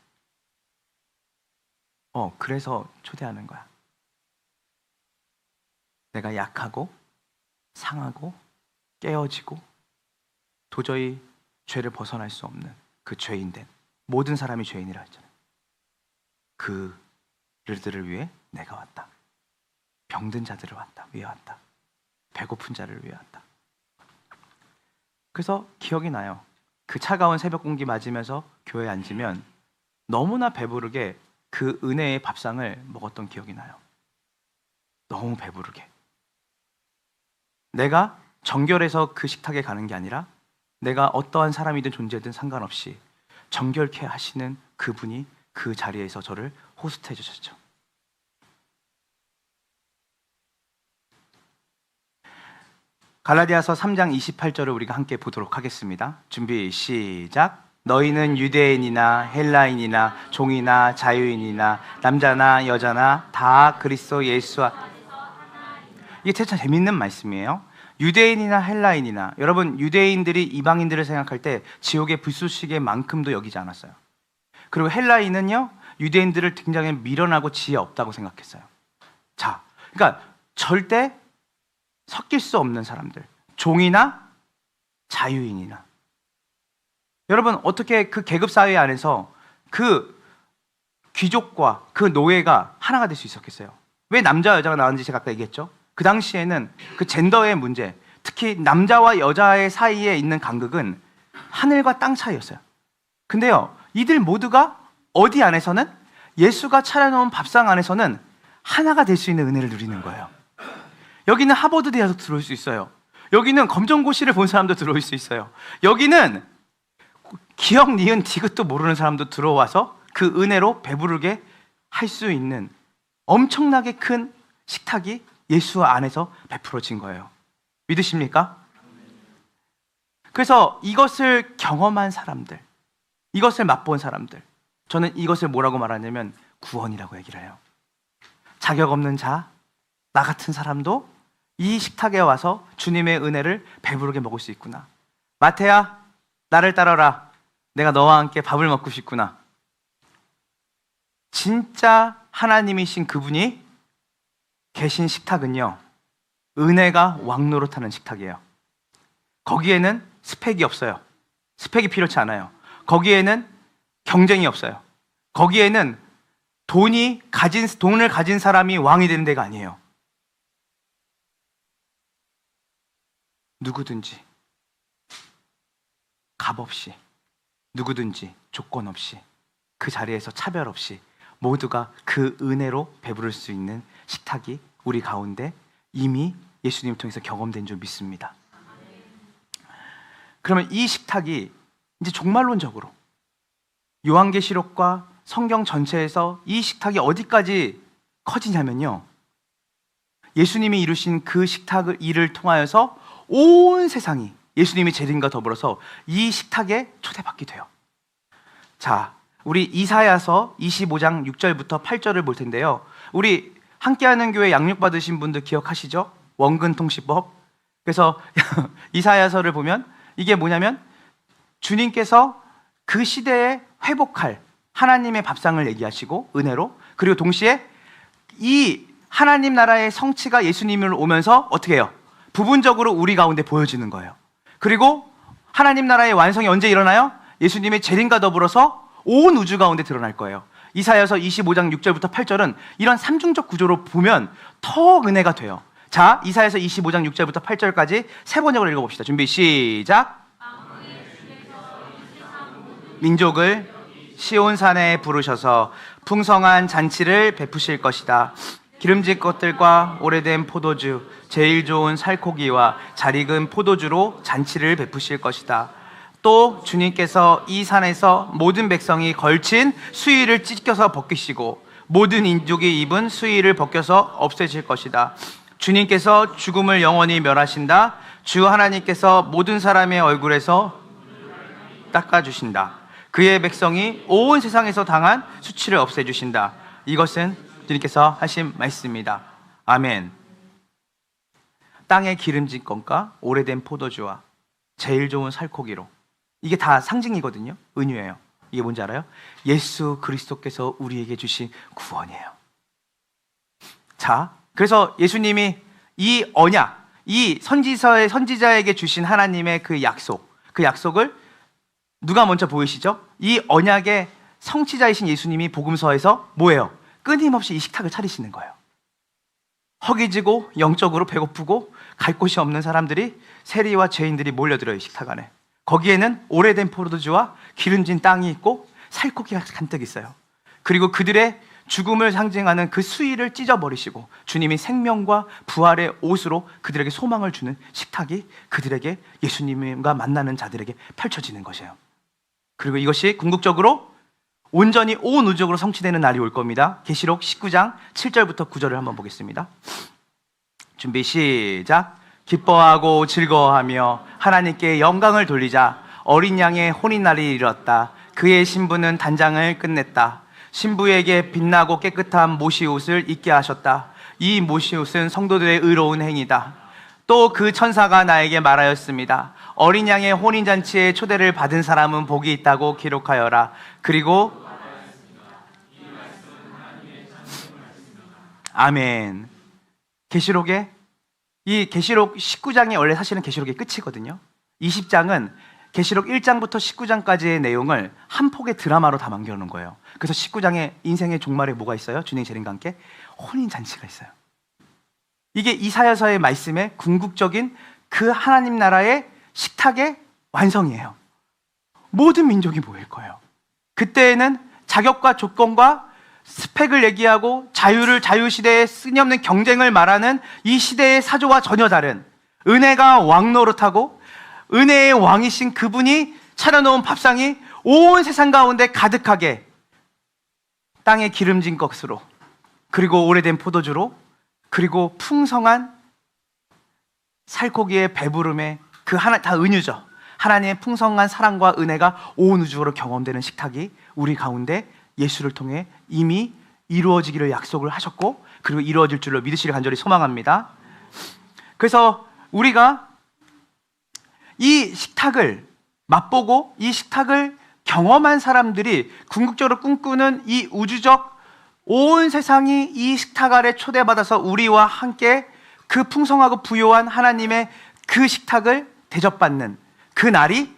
그래서 초대하는 거야. 내가 약하고 상하고 깨어지고 도저히 죄를 벗어날 수 없는 그 죄인된, 모든 사람이 죄인이라 했잖아요. 그들을 위해 내가 왔다. 병든 자들을 위해 왔다. 배고픈 자를 위해 왔다. 그래서 기억이 나요. 그 차가운 새벽 공기 맞으면서 교회에 앉으면 너무나 배부르게 그 은혜의 밥상을 먹었던 기억이 나요. 너무 배부르게. 내가 정결해서 그 식탁에 가는 게 아니라 내가 어떠한 사람이든 존재든 상관없이 정결케 하시는 그분이 그 자리에서 저를 호스트해 주셨죠. 갈라디아서 3장 28절을 우리가 함께 보도록 하겠습니다. 준비 시작. 너희는 유대인이나 헬라인이나 종이나 자유인이나 남자나 여자나 다 그리스도 예수와. 이게 참 재밌는 말씀이에요. 유대인이나 헬라인이나, 여러분 유대인들이 이방인들을 생각할 때 지옥의 불쏘시개만큼도 여기지 않았어요. 그리고 헬라인은요, 유대인들을 굉장히 미련하고 지혜 없다고 생각했어요. 자, 그러니까 절대 섞일 수 없는 사람들, 종이나 자유인이나. 여러분 어떻게 그 계급 사회 안에서 그 귀족과 그 노예가 하나가 될 수 있었겠어요? 왜 남자 여자가 나왔는지 제가 아까 얘기했죠. 그 당시에는 그 젠더의 문제, 특히 남자와 여자의 사이에 있는 간극은 하늘과 땅 차이였어요. 근데요, 이들 모두가 어디 안에서는, 예수가 차려놓은 밥상 안에서는 하나가 될 수 있는 은혜를 누리는 거예요. 여기는 하버드 대학도 들어올 수 있어요. 여기는 검정고시를 본 사람도 들어올 수 있어요. 여기는 기억, 니은, 디귿도 모르는 사람도 들어와서 그 은혜로 배부르게 할 수 있는 엄청나게 큰 식탁이 예수 안에서 베풀어진 거예요. 믿으십니까? 그래서 이것을 경험한 사람들, 이것을 맛본 사람들, 저는 이것을 뭐라고 말하냐면 구원이라고 얘기를 해요. 자격 없는 자, 나 같은 사람도 이 식탁에 와서 주님의 은혜를 배부르게 먹을 수 있구나. 마태야, 나를 따라라. 내가 너와 함께 밥을 먹고 싶구나. 진짜 하나님이신 그분이 계신 식탁은요, 은혜가 왕노릇하는 식탁이에요. 거기에는 스펙이 없어요. 스펙이 필요치 않아요. 거기에는 경쟁이 없어요. 거기에는 돈을 가진 사람이 왕이 되는 데가 아니에요. 누구든지 값 없이, 누구든지 조건 없이, 그 자리에서 차별 없이 모두가 그 은혜로 배부를 수 있는 식탁이 우리 가운데 이미 예수님을 통해서 경험된 줄 믿습니다. 그러면 이 식탁이 이제 종말론적으로 요한계시록과 성경 전체에서 이 식탁이 어디까지 커지냐면요, 예수님이 이루신 그 식탁을 일을 통하여서 온 세상이 예수님의 재림과 더불어서 이 식탁에 초대받게 돼요. 자, 우리 이사야서 25장 6절부터 8절을 볼 텐데요, 우리 함께하는 교회 양육받으신 분들 기억하시죠? 원근 통시법. 그래서 이사야서를 보면 이게 뭐냐면 주님께서 그 시대에 회복할 하나님의 밥상을 얘기하시고 은혜로, 그리고 동시에 이 하나님 나라의 성취가 예수님으로 오면서 어떻게 해요? 부분적으로 우리 가운데 보여지는 거예요. 그리고 하나님 나라의 완성이 언제 일어나요? 예수님의 재림과 더불어서 온 우주 가운데 드러날 거예요. 이사야서 25장 6절부터 8절은 이런 삼중적 구조로 보면 더 은혜가 돼요. 자, 이사야서 25장 6절부터 8절까지 세 번역으로 읽어봅시다. 준비 시작. 민족을 시온산에 부르셔서 풍성한 잔치를 베푸실 것이다. 기름진 것들과 오래된 포도주, 제일 좋은 살코기와 잘 익은 포도주로 잔치를 베푸실 것이다. 또 주님께서 이 산에서 모든 백성이 걸친 수의를 찢겨서 벗기시고 모든 인족이 입은 수의를 벗겨서 없애실 것이다. 주님께서 죽음을 영원히 멸하신다. 주 하나님께서 모든 사람의 얼굴에서 닦아주신다. 그의 백성이 온 세상에서 당한 수치를 없애주신다. 이것은 주님께서 하신 말씀입니다. 아멘. 땅의 기름진 것과 오래된 포도주와 제일 좋은 살코기로, 이게 다 상징이거든요. 은유예요. 이게 뭔지 알아요? 예수 그리스도께서 우리에게 주신 구원이에요. 자, 그래서 예수님이 이 언약, 이 선지자에게 주신 하나님의 그 약속을 누가 먼저 보이시죠? 이 언약의 성취자이신 예수님이 복음서에서 뭐예요? 끊임없이 이 식탁을 차리시는 거예요. 허기지고 영적으로 배고프고 갈 곳이 없는 사람들이, 세리와 죄인들이 몰려들어요. 식탁 안에. 거기에는 오래된 포도주와 기름진 땅이 있고 살코기가 잔뜩 있어요. 그리고 그들의 죽음을 상징하는 그 수의를 찢어버리시고 주님이 생명과 부활의 옷으로 그들에게 소망을 주는 식탁이 그들에게, 예수님과 만나는 자들에게 펼쳐지는 것이에요. 그리고 이것이 궁극적으로 온전히 온 우주적으로 성취되는 날이 올 겁니다. 계시록 19장 7절부터 9절을 한번 보겠습니다. 준비 시작. 기뻐하고 즐거워하며 하나님께 영광을 돌리자. 어린 양의 혼인날이 이르렀다. 그의 신부는 단장을 끝냈다. 신부에게 빛나고 깨끗한 모시옷을 입게 하셨다. 이 모시옷은 성도들의 의로운 행위다. 또 그 천사가 나에게 말하였습니다. 어린 양의 혼인잔치에 초대를 받은 사람은 복이 있다고 기록하여라. 그리고 아멘. 계시록에, 이 계시록 19장이 원래 사실은 계시록의 끝이거든요. 20장은 계시록 1장부터 19장까지의 내용을 한 폭의 드라마로 다 남겨놓은 거예요. 그래서 19장의 인생의 종말에 뭐가 있어요? 주님 재림과 함께 혼인잔치가 있어요. 이게 이사야서의 말씀의 궁극적인 그 하나님 나라의 식탁의 완성이에요. 모든 민족이 모일 거예요. 그때에는 자격과 조건과 스펙을 얘기하고 자유시대의 쓰임없는 경쟁을 말하는 이 시대의 사조와 전혀 다른, 은혜가 왕노릇하고 은혜의 왕이신 그분이 차려놓은 밥상이 온 세상 가운데 가득하게, 땅에 기름진 것으로, 그리고 오래된 포도주로, 그리고 풍성한 살코기의 배부름에, 그 하나 다 은유죠. 하나님의 풍성한 사랑과 은혜가 온 우주로 경험되는 식탁이 우리 가운데 예수를 통해 이미 이루어지기를 약속을 하셨고, 그리고 이루어질 줄로 믿으시길 간절히 소망합니다. 그래서 우리가 이 식탁을 맛보고 이 식탁을 경험한 사람들이 궁극적으로 꿈꾸는 이 우주적 온 세상이 이 식탁 아래 초대받아서 우리와 함께 그 풍성하고 부요한 하나님의 그 식탁을 대접받는 그 날이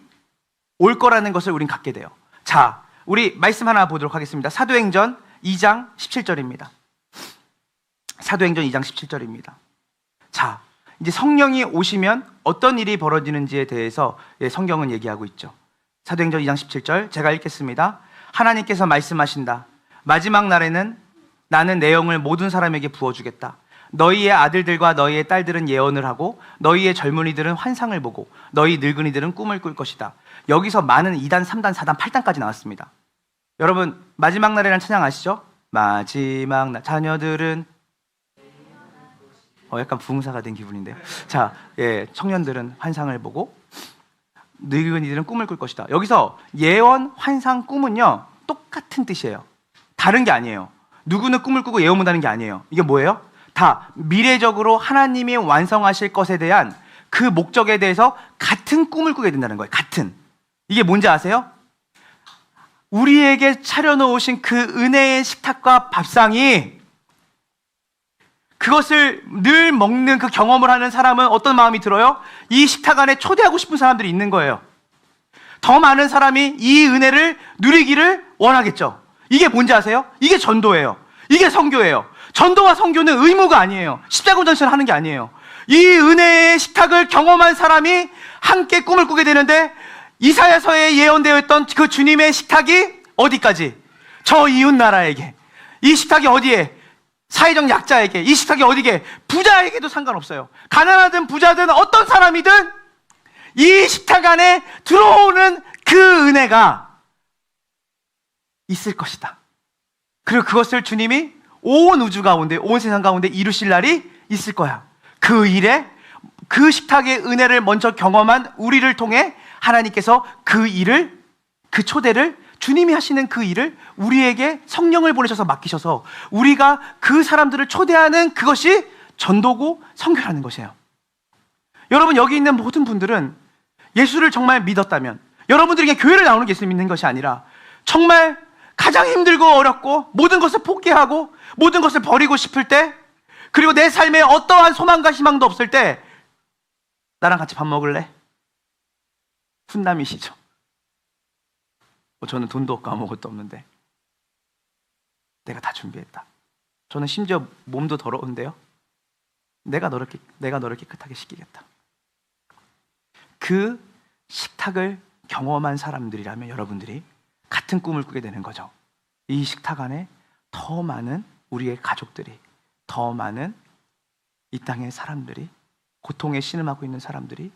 올 거라는 것을 우린 갖게 돼요. 자, 우리 말씀 하나 보도록 하겠습니다. 사도행전 2장 17절입니다. 사도행전 2장 17절입니다. 자, 이제 성령이 오시면 어떤 일이 벌어지는지에 대해서 성경은 얘기하고 있죠. 사도행전 2장 17절 제가 읽겠습니다. 하나님께서 말씀하신다. 마지막 날에는 나는 내 영을 모든 사람에게 부어주겠다. 너희의 아들들과 너희의 딸들은 예언을 하고 너희의 젊은이들은 환상을 보고 너희 늙은이들은 꿈을 꿀 것이다. 여기서 많은 2단, 3단, 4단, 8단까지 나왔습니다. 여러분, 마지막 날이라는 찬양 아시죠? 마지막 날 자녀들은 약간 부흥사가 된 기분인데요. 자, 청년들은 환상을 보고 늙은이들은 꿈을 꿀 것이다. 여기서 예언, 환상, 꿈은요 똑같은 뜻이에요. 다른 게 아니에요. 누구는 꿈을 꾸고 예언 못하는 게 아니에요. 이게 뭐예요? 다 미래적으로 하나님이 완성하실 것에 대한 그 목적에 대해서 같은 꿈을 꾸게 된다는 거예요. 같은. 이게 뭔지 아세요? 우리에게 차려놓으신 그 은혜의 식탁과 밥상이, 그것을 늘 먹는 그 경험을 하는 사람은 어떤 마음이 들어요? 이 식탁 안에 초대하고 싶은 사람들이 있는 거예요. 더 많은 사람이 이 은혜를 누리기를 원하겠죠. 이게 뭔지 아세요? 이게 전도예요. 이게 선교예요. 전도와 선교는 의무가 아니에요. 십자군전선을 하는 게 아니에요. 이 은혜의 식탁을 경험한 사람이 함께 꿈을 꾸게 되는데, 이사야서에 예언되어 있던 그 주님의 식탁이 어디까지? 저 이웃 나라에게. 이 식탁이 어디에? 사회적 약자에게. 이 식탁이 어디게? 부자에게도 상관없어요. 가난하든 부자든 어떤 사람이든 이 식탁 안에 들어오는 그 은혜가 있을 것이다. 그리고 그것을 주님이 온 우주 가운데, 온 세상 가운데 이루실 날이 있을 거야. 그 일에, 그 식탁의 은혜를 먼저 경험한 우리를 통해 하나님께서 그 일을, 그 초대를, 주님이 하시는 그 일을 우리에게 성령을 보내셔서 맡기셔서 우리가 그 사람들을 초대하는, 그것이 전도고 선교라는 것이에요. 여러분, 여기 있는 모든 분들은 예수를 정말 믿었다면, 여러분들이 그냥 교회를 나오는 게 예수 믿는 것이 아니라 정말 가장 힘들고 어렵고 모든 것을 포기하고 모든 것을 버리고 싶을 때, 그리고 내 삶에 어떠한 소망과 희망도 없을 때 나랑 같이 밥 먹을래? 훈남이시죠. 저는 돈도 없고 아무것도 없는데 내가 다 준비했다. 저는 심지어 몸도 더러운데요, 내가 너를 깨끗하게 씻기겠다. 그 식탁을 경험한 사람들이라면 여러분들이 같은 꿈을 꾸게 되는 거죠. 이 식탁 안에 더 많은 우리의 가족들이, 더 많은 이 땅의 사람들이, 고통에 신음하고 있는 사람들이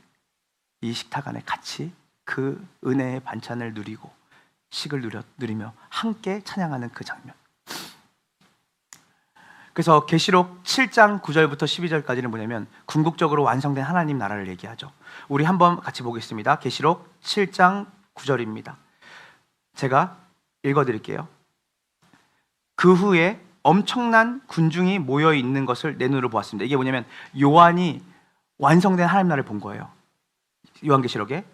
이 식탁 안에 같이 그 은혜의 반찬을 누리고 식을 누리며 함께 찬양하는 그 장면. 그래서 계시록 7장 9절부터 12절까지는 뭐냐면 궁극적으로 완성된 하나님 나라를 얘기하죠. 우리 한번 같이 보겠습니다. 계시록 7장 9절입니다. 제가 읽어드릴게요. 그 후에 엄청난 군중이 모여 있는 것을 내 눈으로 보았습니다. 이게 뭐냐면 요한이 완성된 하나님 나라를 본 거예요. 요한계시록에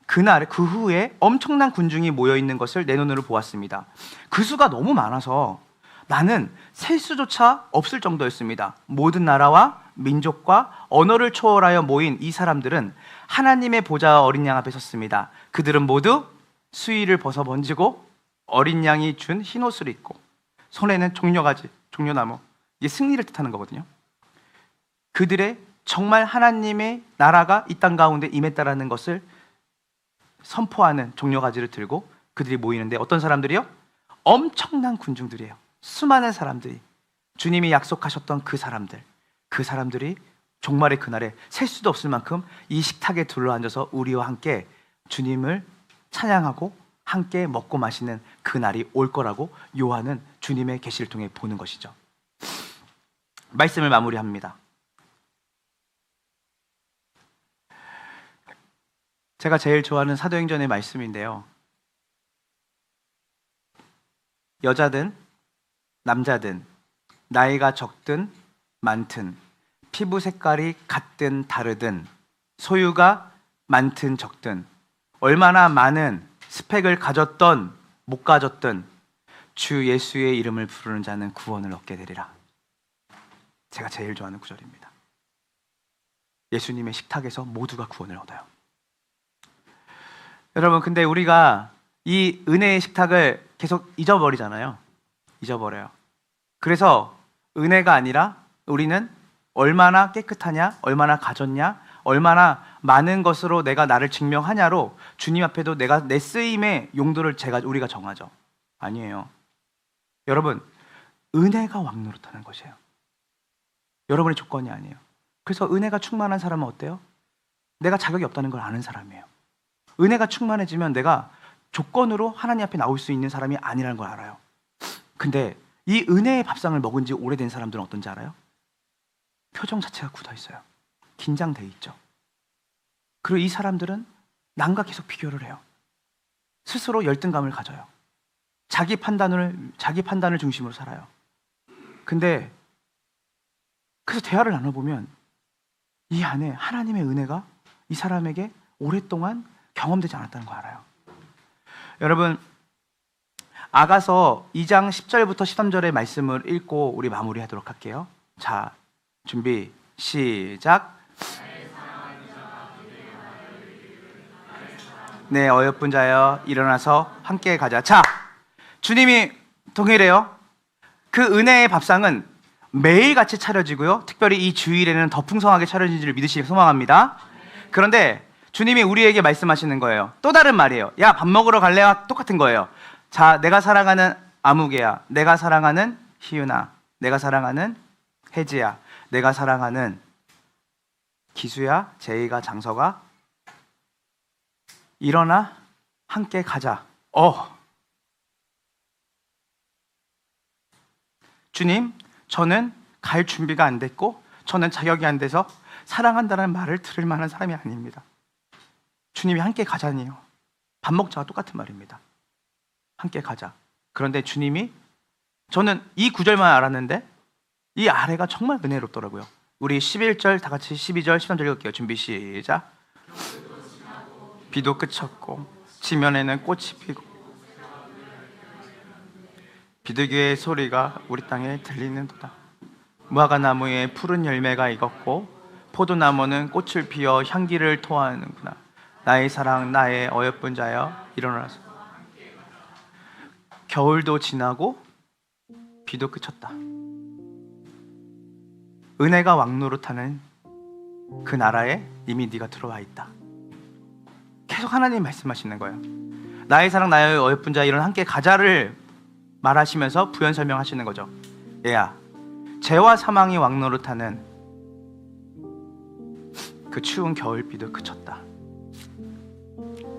그 후에 엄청난 군중이 모여 있는 것을 내 눈으로 보았습니다. 그 수가 너무 많아서 나는 셀 수조차 없을 정도였습니다. 모든 나라와 민족과 언어를 초월하여 모인 이 사람들은 하나님의 보좌 어린 양 앞에 섰습니다. 그들은 모두 수의를 벗어 번지고 어린 양이 준 흰옷을 입고 손에는 종려가지, 종려나무, 이게 승리를 뜻하는 거거든요. 그들의 정말 하나님의 나라가 이 땅 가운데 임했다라는 것을 선포하는 종려가지를 들고 그들이 모이는데 어떤 사람들이요? 엄청난 군중들이에요. 수많은 사람들이, 주님이 약속하셨던 그 사람들이 종말의 그날에 셀 수도 없을 만큼 이 식탁에 둘러앉아서 우리와 함께 주님을 찬양하고 함께 먹고 마시는 그 날이 올 거라고 요한은 주님의 계시를 통해 보는 것이죠. 말씀을 마무리합니다. 제가 제일 좋아하는 사도행전의 말씀인데요. 여자든 남자든 나이가 적든 많든 피부 색깔이 같든 다르든 소유가 많든 적든 얼마나 많은 스펙을 가졌던 못 가졌든 주 예수의 이름을 부르는 자는 구원을 얻게 되리라. 제가 제일 좋아하는 구절입니다. 예수님의 식탁에서 모두가 구원을 얻어요. 여러분, 근데 우리가 이 은혜의 식탁을 계속 잊어버리잖아요. 잊어버려요. 그래서 은혜가 아니라 우리는 얼마나 깨끗하냐, 얼마나 가졌냐, 얼마나 많은 것으로 내가 나를 증명하냐로 주님 앞에도 내가 내 쓰임의 용도를 우리가 정하죠. 아니에요. 여러분, 은혜가 왕노릇하는 것이에요. 여러분의 조건이 아니에요. 그래서 은혜가 충만한 사람은 어때요? 내가 자격이 없다는 걸 아는 사람이에요. 은혜가 충만해지면 내가 조건으로 하나님 앞에 나올 수 있는 사람이 아니라는 걸 알아요. 근데 이 은혜의 밥상을 먹은 지 오래된 사람들은 어떤지 알아요? 표정 자체가 굳어 있어요. 긴장돼 있죠. 그리고 이 사람들은 남과 계속 비교를 해요. 스스로 열등감을 가져요. 자기 판단을 중심으로 살아요. 근데 그래서 대화를 나눠보면 이 안에 하나님의 은혜가 이 사람에게 오랫동안 경험되지 않았다는 거 알아요. 여러분, 아가서 2장 10절부터 13절의 말씀을 읽고 우리 마무리하도록 할게요. 자, 준비, 시작. 네, 어여쁜 자여 일어나서 함께 가자. 자, 주님이 동일해요. 그 은혜의 밥상은 매일같이 차려지고요, 특별히 이 주일에는 더 풍성하게 차려지기를 믿으시길 소망합니다. 그런데 주님이 우리에게 말씀하시는 거예요. 또 다른 말이에요. 야, 밥 먹으러 갈래와 똑같은 거예요. 자, 내가 사랑하는 아무개야, 내가 사랑하는 희윤아, 내가 사랑하는 혜지야, 내가 사랑하는 기수야, 제이가, 장서가, 일어나 함께 가자. 주님, 저는 갈 준비가 안 됐고 저는 자격이 안 돼서 사랑한다는 말을 들을 만한 사람이 아닙니다. 주님이 함께 가자니요, 밥 먹자와 똑같은 말입니다. 함께 가자. 그런데 주님이, 저는 이 구절만 알았는데 이 아래가 정말 은혜롭더라고요. 우리 11절 다 같이 12절 13절 읽을게요. 준비, 시작. 비도 그쳤고 지면에는 꽃이 피고 비둘기의 소리가 우리 땅에 들리는도다. 무화과 나무에 푸른 열매가 익었고 포도나무는 꽃을 피워 향기를 토하는구나. 나의 사랑, 나의 어여쁜 자여 일어나서. 겨울도 지나고 비도 그쳤다. 은혜가 왕노릇하는 그 나라에 이미 네가 들어와 있다. 계속 하나님 말씀하시는 거예요. 나의 사랑 나의 어여쁜 자 이런 함께 가자를 말하시면서 부연 설명하시는 거죠. 얘야, 죄와 사망이 왕노릇하는 그 추운 겨울비도 그쳤다.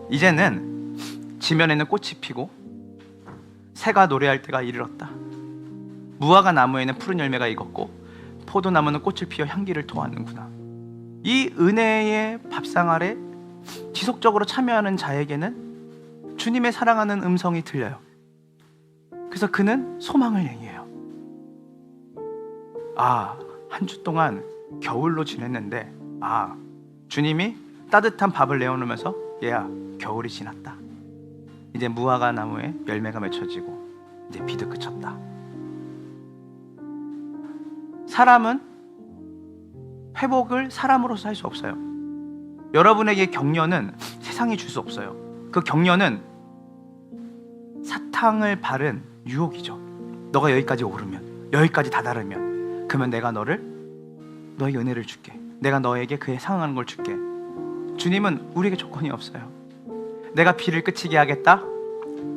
이제는 지면에는 꽃이 피고 새가 노래할 때가 이르렀다. 무화과 나무에는 푸른 열매가 익었고 포도나무는 꽃을 피워 향기를 토하는구나. 이 은혜의 밥상 아래 지속적으로 참여하는 자에게는 주님의 사랑하는 음성이 들려요. 그래서 그는 소망을 얘기해요. 한 주 동안 겨울로 지냈는데 주님이 따뜻한 밥을 내어놓으면서 얘야, 겨울이 지났다. 이제 무화과 나무에 열매가 맺혀지고 이제 비도 그쳤다. 사람은 회복을 사람으로서 할 수 없어요. 여러분에게 격려는 세상이 줄 수 없어요. 그 격려는 사탕을 바른 유혹이죠. 너가 여기까지 오르면, 여기까지 다다르면, 그러면 내가 너에게 은혜를 줄게. 내가 너에게 그에 상응하는 걸 줄게. 주님은 우리에게 조건이 없어요. 내가 비를 그치게 하겠다.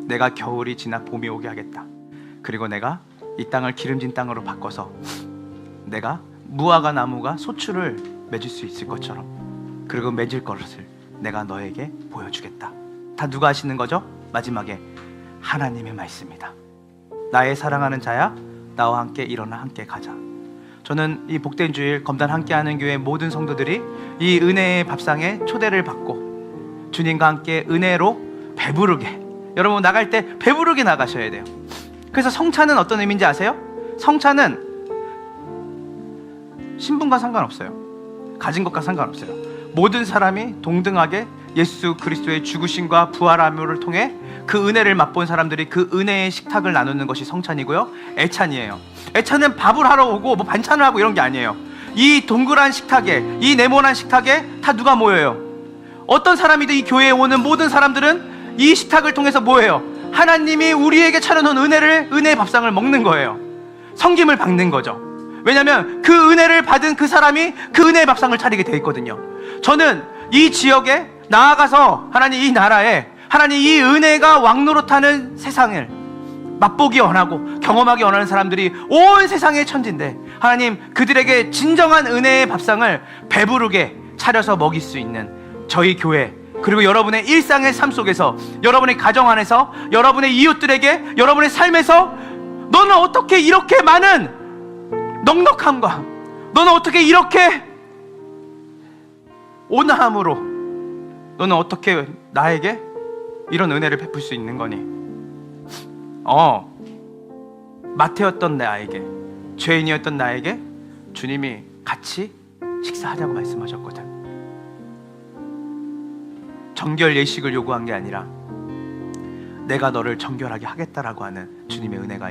내가 겨울이 지나 봄이 오게 하겠다. 그리고 내가 이 땅을 기름진 땅으로 바꿔서 내가 무화과 나무가 소출을 맺을 수 있을 것처럼, 그리고 맺을 것을 내가 너에게 보여주겠다. 다 누가 하시는 거죠? 마지막에 하나님의 말씀이다. 나의 사랑하는 자야, 나와 함께 일어나 함께 가자. 저는 이 복된 주일 검단 함께하는 교회 모든 성도들이 이 은혜의 밥상에 초대를 받고 주님과 함께 은혜로 배부르게, 여러분 나갈 때 배부르게 나가셔야 돼요. 그래서 성찬은 어떤 의미인지 아세요? 성찬은 신분과 상관없어요. 가진 것과 상관없어요. 모든 사람이 동등하게 예수 그리스도의 죽으심과 부활함을 통해 그 은혜를 맛본 사람들이 그 은혜의 식탁을 나누는 것이 성찬이고요. 애찬이에요. 애찬은 밥을 하러 오고 뭐 반찬을 하고 이런 게 아니에요. 이 동그란 식탁에, 이 네모난 식탁에 다 누가 모여요? 어떤 사람이든 이 교회에 오는 모든 사람들은 이 식탁을 통해서 뭐예요? 하나님이 우리에게 차려놓은 은혜의 밥상을 먹는 거예요. 섬김을 받는 거죠. 왜냐하면 그 은혜를 받은 그 사람이 그 은혜의 밥상을 차리게 돼 있거든요. 저는 이 지역에 나아가서 하나님 이 나라에 하나님 이 은혜가 왕노릇하는 세상을 맛보기 원하고 경험하기 원하는 사람들이 온 세상의 천지인데, 하나님 그들에게 진정한 은혜의 밥상을 배부르게 차려서 먹일 수 있는 저희 교회, 그리고 여러분의 일상의 삶 속에서, 여러분의 가정 안에서, 여러분의 이웃들에게, 여러분의 삶에서 너는 어떻게 이렇게 많은 넉넉함과, 너는 어떻게 이렇게 온화함으로, 너는 어떻게 나에게 이런 은혜를 베풀 수 있는 거니? 마태였던 나에게, 죄인이었던 나에게 주님이 같이 식사하자고 말씀하셨거든. 정결 예식을 요구한 게 아니라 내가 너를 정결하게 하겠다라고 하는 주님의 은혜가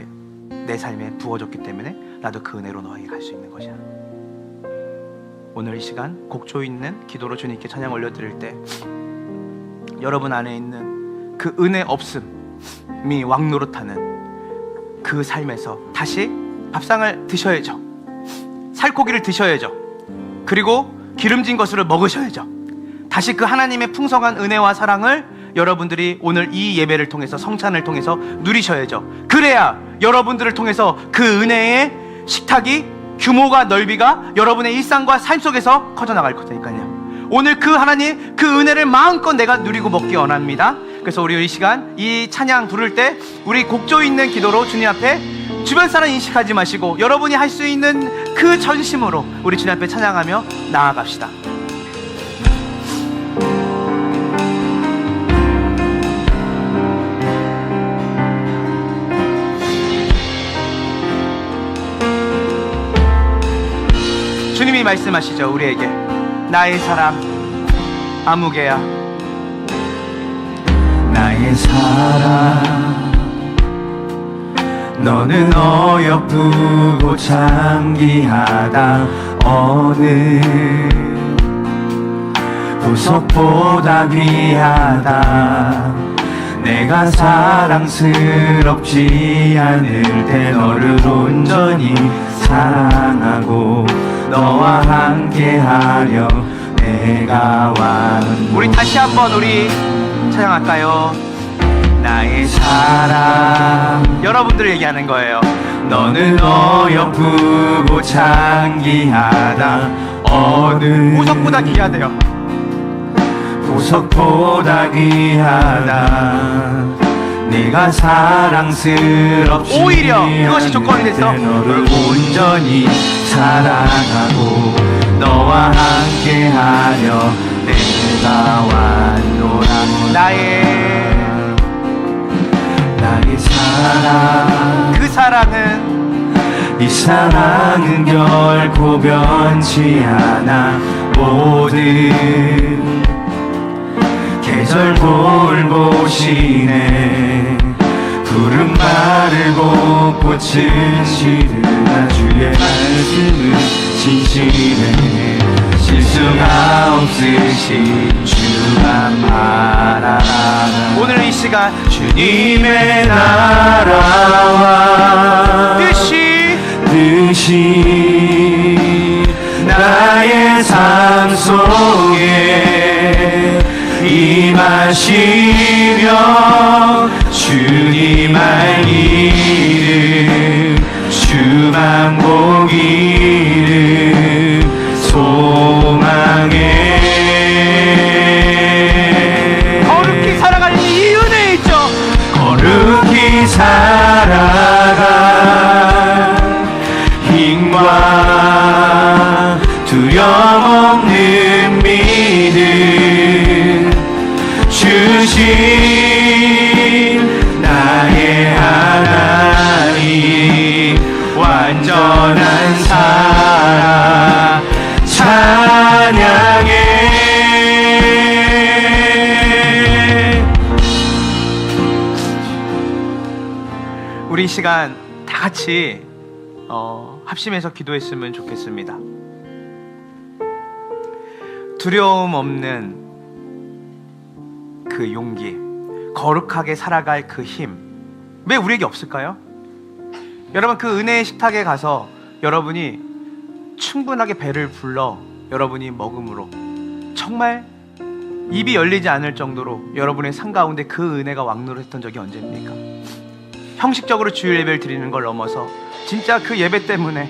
내 삶에 부어졌기 때문에 나도 그 은혜로 너에게 갈 수 있는 것이야. 오늘 이 시간 곡조 있는 기도로 주님께 찬양 올려드릴 때 여러분 안에 있는 그 은혜 없음이 왕노릇하는 그 삶에서 다시 밥상을 드셔야죠. 살코기를 드셔야죠. 그리고 기름진 것으로 먹으셔야죠. 다시 그 하나님의 풍성한 은혜와 사랑을 여러분들이 오늘 이 예배를 통해서, 성찬을 통해서 누리셔야죠. 그래야 여러분들을 통해서 그 은혜의 식탁이, 규모가, 넓이가 여러분의 일상과 삶 속에서 커져나갈 거니까요. 오늘 그 하나님, 그 은혜를 마음껏 내가 누리고 먹기 원합니다. 그래서 우리 이 시간 이 찬양 부를 때 우리 곡조 있는 기도로 주님 앞에, 주변 사람 인식하지 마시고 여러분이 할 수 있는 그 전심으로 우리 주님 앞에 찬양하며 나아갑시다. 주님이 말씀하시죠. 우리에게 나의 사랑 아무개야, 나의 사랑 너는 어여쁘고 장기하다. 어느 보석보다 귀하다. 내가 사랑스럽지 않을 때 너를 온전히 사랑하고 너와 함께하려 내가 왔노라. 우리 다시 한번 우리 찬양할까요? 나의 사랑 여러분들 얘기하는 거예요. 너는 어여쁘고 창기하다 어느 보석보다 귀하대요. 보석보다 귀하다 네가 사랑스럽지 오히려 그것이 조건이 됐어. 너를 온전히 사랑하고 너와 함께하려 내가 왔노라. 나의 사랑 그 사랑은 이 사랑은 결코 변치 않아 모든 계절 돌보시네 푸른 마르고 꽃은 시드나 주의 말씀은 진실해 실수가 없으신 주만 바라라. 오늘 이 시간 주님의 나라와 뜻이 나의 삶 속에 임하시며 주님 알기를 주만 보기를 소망해. 거룩히 살아가는 이 은혜 있죠. 거룩히 살아가 힘과 두려움 없는 믿음 주신 나의 하나님 완전한 사랑 찬양해. 우리 이 시간 다 같이 합심해서 기도했으면 좋겠습니다. 두려움 없는 그 용기, 거룩하게 살아갈 그 힘, 왜 우리에게 없을까요? 여러분, 그 은혜의 식탁에 가서 여러분이 충분하게 배를 불러 여러분이 먹음으로 정말 입이 열리지 않을 정도로 여러분의 삶 가운데 그 은혜가 왕노릇했던 적이 언제입니까? 형식적으로 주일 예배를 드리는 걸 넘어서 진짜 그 예배 때문에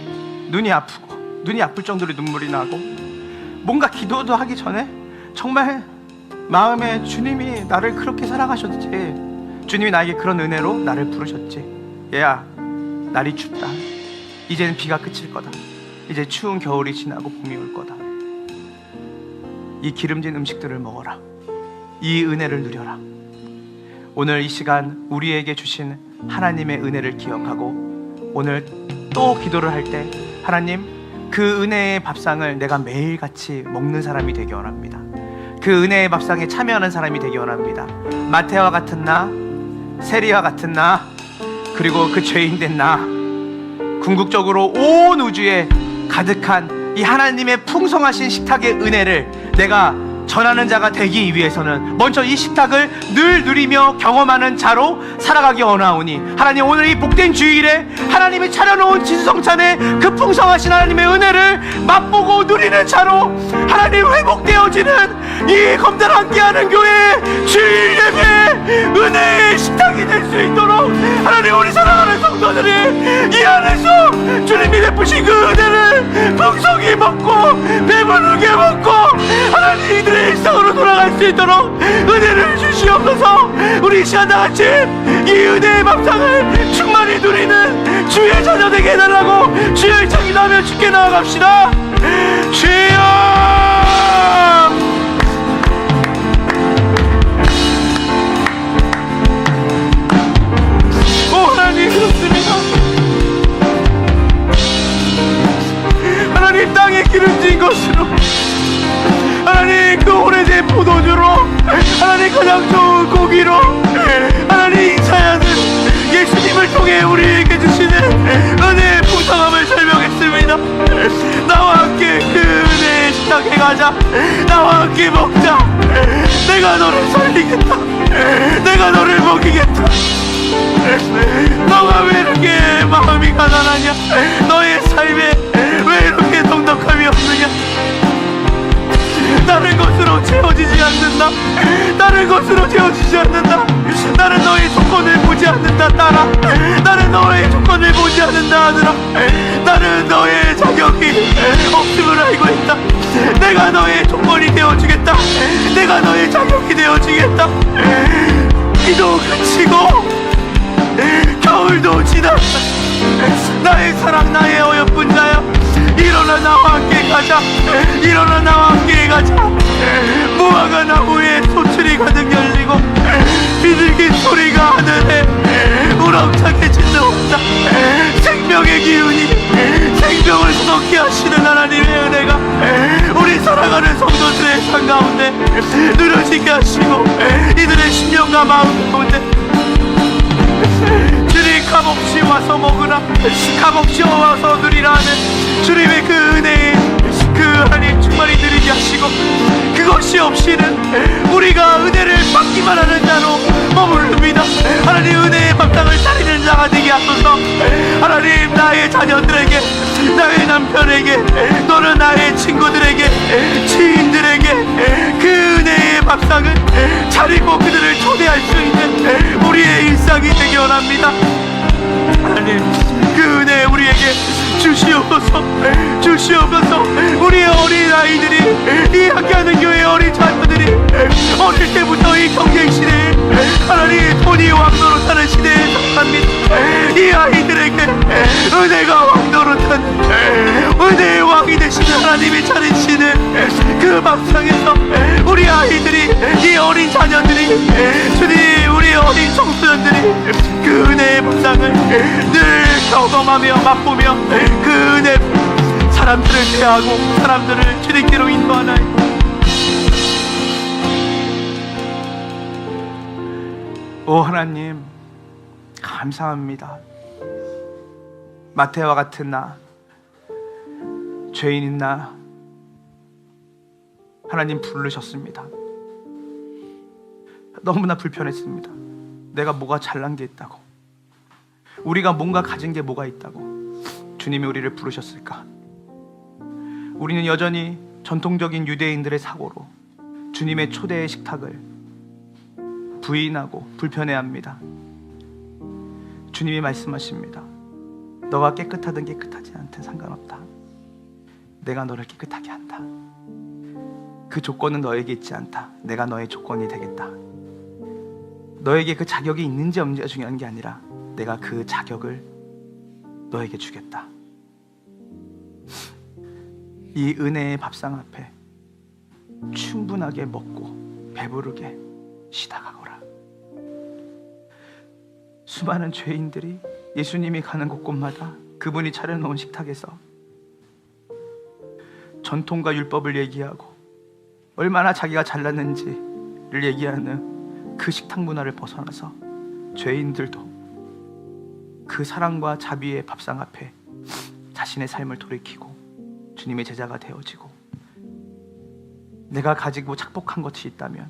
눈이 아프고 눈이 아플 정도로 눈물이 나고 뭔가 기도도 하기 전에 정말 마음에 주님이 나를 그렇게 사랑하셨지, 주님이 나에게 그런 은혜로 나를 부르셨지, 얘야 날이 춥다, 이제는 비가 그칠 거다, 이제 추운 겨울이 지나고 봄이 올 거다, 이 기름진 음식들을 먹어라, 이 은혜를 누려라. 오늘 이 시간 우리에게 주신 하나님의 은혜를 기억하고 오늘 또 기도를 할 때 하나님, 그 은혜의 밥상을 내가 매일같이 먹는 사람이 되기 원합니다. 그 은혜의 밥상에 참여하는 사람이 되기 원합니다. 마태와 같은 나, 세리와 같은 나, 그리고 그 죄인된 나, 궁극적으로 온 우주에 가득한 이 하나님의 풍성하신 식탁의 은혜를 내가 전하는 자가 되기 위해서는 먼저 이 식탁을 늘 누리며 경험하는 자로 살아가기 원하오니, 하나님 오늘 이 복된 주일에 하나님이 차려놓은 진수성찬의 그 풍성하신 하나님의 은혜를 맛보고 누리는 자로 하나님 회복되어지는 이 검단 함께하는 교회 주일 예배 은혜의 식탁이 될 수 있도록 하나님, 우리 사랑하는 성도들이 이 안에서 주님이 베푸신 그 은혜를 풍성히 먹고 배부르게 먹고 하나님 이들의 일상으로 돌아갈 수 있도록 은혜를 주시옵소서. 우리 이 시간 다같이 이 은혜의 밥상을 충만히 누리는 주의 자녀 되게 해달라고 주의 기도하며 주께 나아갑시다. 주여, 오 하나님, 그렇습니다. 하나님, 땅에 기름진 것으로, 하나님 그 오래된 포도주로, 하나님 가장 좋은 고기로, 하나님 이 사연은 예수님을 통해 우리에게 주시는 은혜의 풍성함을 설명했습니다. 나와 함께 그 은혜의 식탁에 가자. 나와 함께 먹자. 내가 너를 살리겠다. 내가 너를 먹이겠다. 너가 왜 이렇게 마음이 가난하냐? 너의 삶에 왜 이렇게 완벽함이 없느냐? 다른 것으로 채워지지 않는다. 다른 것으로 채워지지 않는다. 나는 너의 조건을 보지 않는다. 딸아, 나는 너의 조건을 보지 않는다. 아들아, 나는 너의 자격이 없음을 알고 있다. 내가 너의 조건이 되어주겠다. 내가 너의 자격이 되어주겠다. 비도 그치고 겨울도 지나 나의 사랑, 나의 어여쁜 자야, 일어나 나와 함께 가자. 일어나 나와 함께 가자. 무화과 나무에 소출이 가득 열리고 비둘기 소리가 하늘에 우렁차게 짓는다. 생명의 기운이 생명을 쏟게 하시는 하나님의 은혜가 우리 사랑하는 성도들의 삶 가운데 누려지게 하시고 이들의 심령과 마음 가운데 주님 값없이 와서 먹으라, 값없이 와서 누리라 하는 주님의 그 은혜에 그 하나님 충만히 누리게 하시고, 그것이 없이는 우리가 은혜를 받기만 하는 자로 머무릅니다. 하나님 은혜의 밥상을 차리는 자가 되게 하소서. 하나님 나의 자녀들에게, 나의 남편에게, 너는 나의 친구들에게, 지인들에게 그 은혜의 밥상을 차리고 그들을 초대할 수 있는 우리의 일상이 되기 원합니다. 하나님 그 은혜 우리에게 주시옵소서. 주시옵소서. 우리의 어린 아이들이, 이 함께하는 교회의 어린 자녀들이 어릴 때부터 이 경쟁 시대에 하나님 돈이 왕노릇하는 시대에 살아갑니다. 이 아이들에게 은혜가 왕노릇하는 은혜의 왕이 되시는 하나님이 차리시는 그 밥상에서 우리 아이들이, 이 어린 자녀들이, 주님 우리 어린 청소년들이 그 은혜의 밥상을 늘 경험하며 맛보며 그 은혜 사람들을 대하고 사람들을 주님께로 인도하나이다. 오 하나님 감사합니다. 마태와 같은 나, 죄인인 나 하나님 부르셨습니다. 너무나 불편했습니다. 내가 뭐가 잘난 게 있다고, 우리가 뭔가 가진 게 뭐가 있다고 주님이 우리를 부르셨을까? 우리는 여전히 전통적인 유대인들의 사고로 주님의 초대의 식탁을 부인하고 불편해합니다. 주님이 말씀하십니다. 너가 깨끗하든 깨끗하지 않든 상관없다. 내가 너를 깨끗하게 한다. 그 조건은 너에게 있지 않다. 내가 너의 조건이 되겠다. 너에게 그 자격이 있는지 없는지가 중요한 게 아니라 내가 그 자격을 너에게 주겠다. 이 은혜의 밥상 앞에 충분하게 먹고 배부르게 쉬다 가거라. 수많은 죄인들이 예수님이 가는 곳곳마다 그분이 차려놓은 식탁에서 전통과 율법을 얘기하고 얼마나 자기가 잘났는지를 얘기하는 그 식탁 문화를 벗어나서 죄인들도 그 사랑과 자비의 밥상 앞에 자신의 삶을 돌이키고 주님의 제자가 되어지고, 내가 가지고 착복한 것이 있다면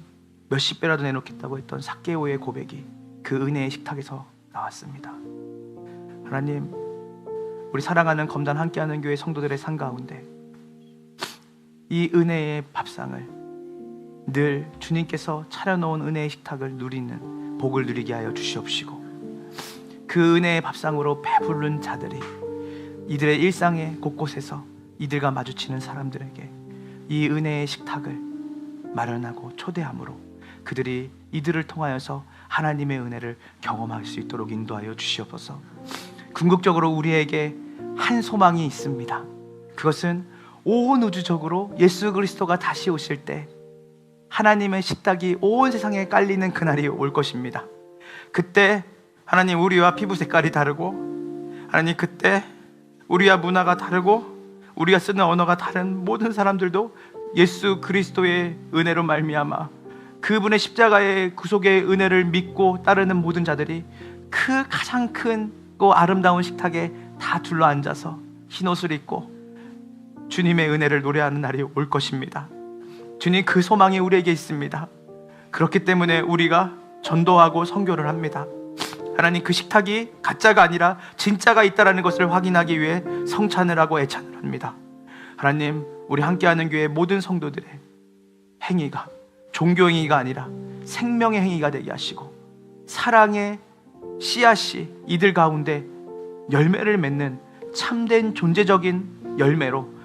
몇십 배라도 내놓겠다고 했던 삭개오의 고백이 그 은혜의 식탁에서 나왔습니다. 하나님, 우리 사랑하는 검단 함께하는 교회 성도들의 삶 가운데 이 은혜의 밥상을 늘 주님께서 차려놓은 은혜의 식탁을 누리는 복을 누리게 하여 주시옵시고, 그 은혜의 밥상으로 배부른 자들이 이들의 일상의 곳곳에서 이들과 마주치는 사람들에게 이 은혜의 식탁을 마련하고 초대함으로 그들이 이들을 통하여서 하나님의 은혜를 경험할 수 있도록 인도하여 주시옵소서. 궁극적으로 우리에게 한 소망이 있습니다. 그것은 온 우주적으로 예수 그리스도가 다시 오실 때 하나님의 식탁이 온 세상에 깔리는 그날이 올 것입니다. 그때 하나님, 우리와 피부 색깔이 다르고, 하나님 그때 우리와 문화가 다르고 우리가 쓰는 언어가 다른 모든 사람들도 예수 그리스도의 은혜로 말미암아 그분의 십자가의 구속의 은혜를 믿고 따르는 모든 자들이 그 가장 크고 아름다운 식탁에 다 둘러앉아서 흰옷을 입고 주님의 은혜를 노래하는 날이 올 것입니다. 주님, 그 소망이 우리에게 있습니다. 그렇기 때문에 우리가 전도하고 선교를 합니다. 하나님, 그 식탁이 가짜가 아니라 진짜가 있다는 것을 확인하기 위해 성찬을 하고 애찬을 합니다. 하나님, 우리 함께하는 교회 모든 성도들의 행위가 종교 행위가 아니라 생명의 행위가 되게 하시고 사랑의 씨앗이 이들 가운데 열매를 맺는 참된 존재적인 열매로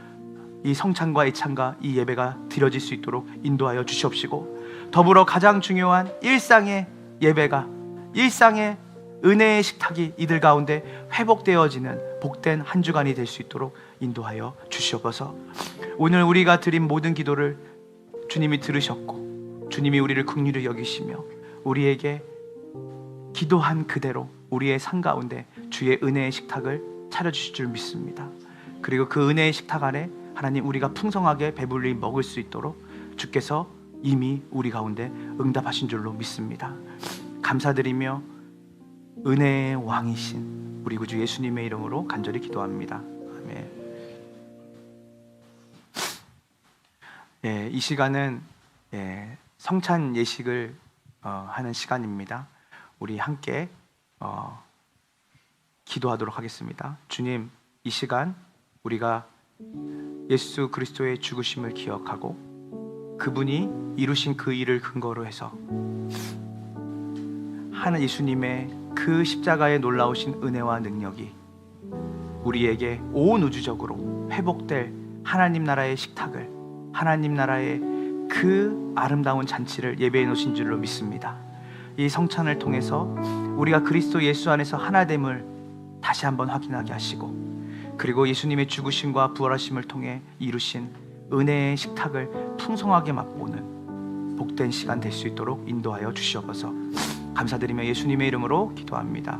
이 성찬과 애찬과 이 예배가 드려질 수 있도록 인도하여 주시옵시고, 더불어 가장 중요한 일상의 예배가, 일상의 은혜의 식탁이 이들 가운데 회복되어지는 복된 한 주간이 될 수 있도록 인도하여 주시옵소서. 오늘 우리가 드린 모든 기도를 주님이 들으셨고 주님이 우리를 긍휼히 여기시며 우리에게 기도한 그대로 우리의 삶 가운데 주의 은혜의 식탁을 차려주실 줄 믿습니다. 그리고 그 은혜의 식탁 안에 하나님, 우리가 풍성하게 배불리 먹을 수 있도록 주께서 이미 우리 가운데 응답하신 줄로 믿습니다. 감사드리며 은혜의 왕이신 우리 구주 예수님의 이름으로 간절히 기도합니다. 아멘. 이 시간은 성찬 예식을 하는 시간입니다. 우리 함께 기도하도록 하겠습니다. 주님, 이 시간 우리가 예수 그리스도의 죽으심을 기억하고 그분이 이루신 그 일을 근거로 해서 하나님 예수님의 그 십자가의 놀라우신 은혜와 능력이 우리에게 온 우주적으로 회복될 하나님 나라의 식탁을, 하나님 나라의 그 아름다운 잔치를 예배해 놓으신 줄로 믿습니다. 이 성찬을 통해서 우리가 그리스도 예수 안에서 하나됨을 다시 한번 확인하게 하시고, 그리고 예수님의 죽으심과 부활하심을 통해 이루신 은혜의 식탁을 풍성하게 맛보는 복된 시간 될 수 있도록 인도하여 주시옵소서. 감사드리며 예수님의 이름으로 기도합니다.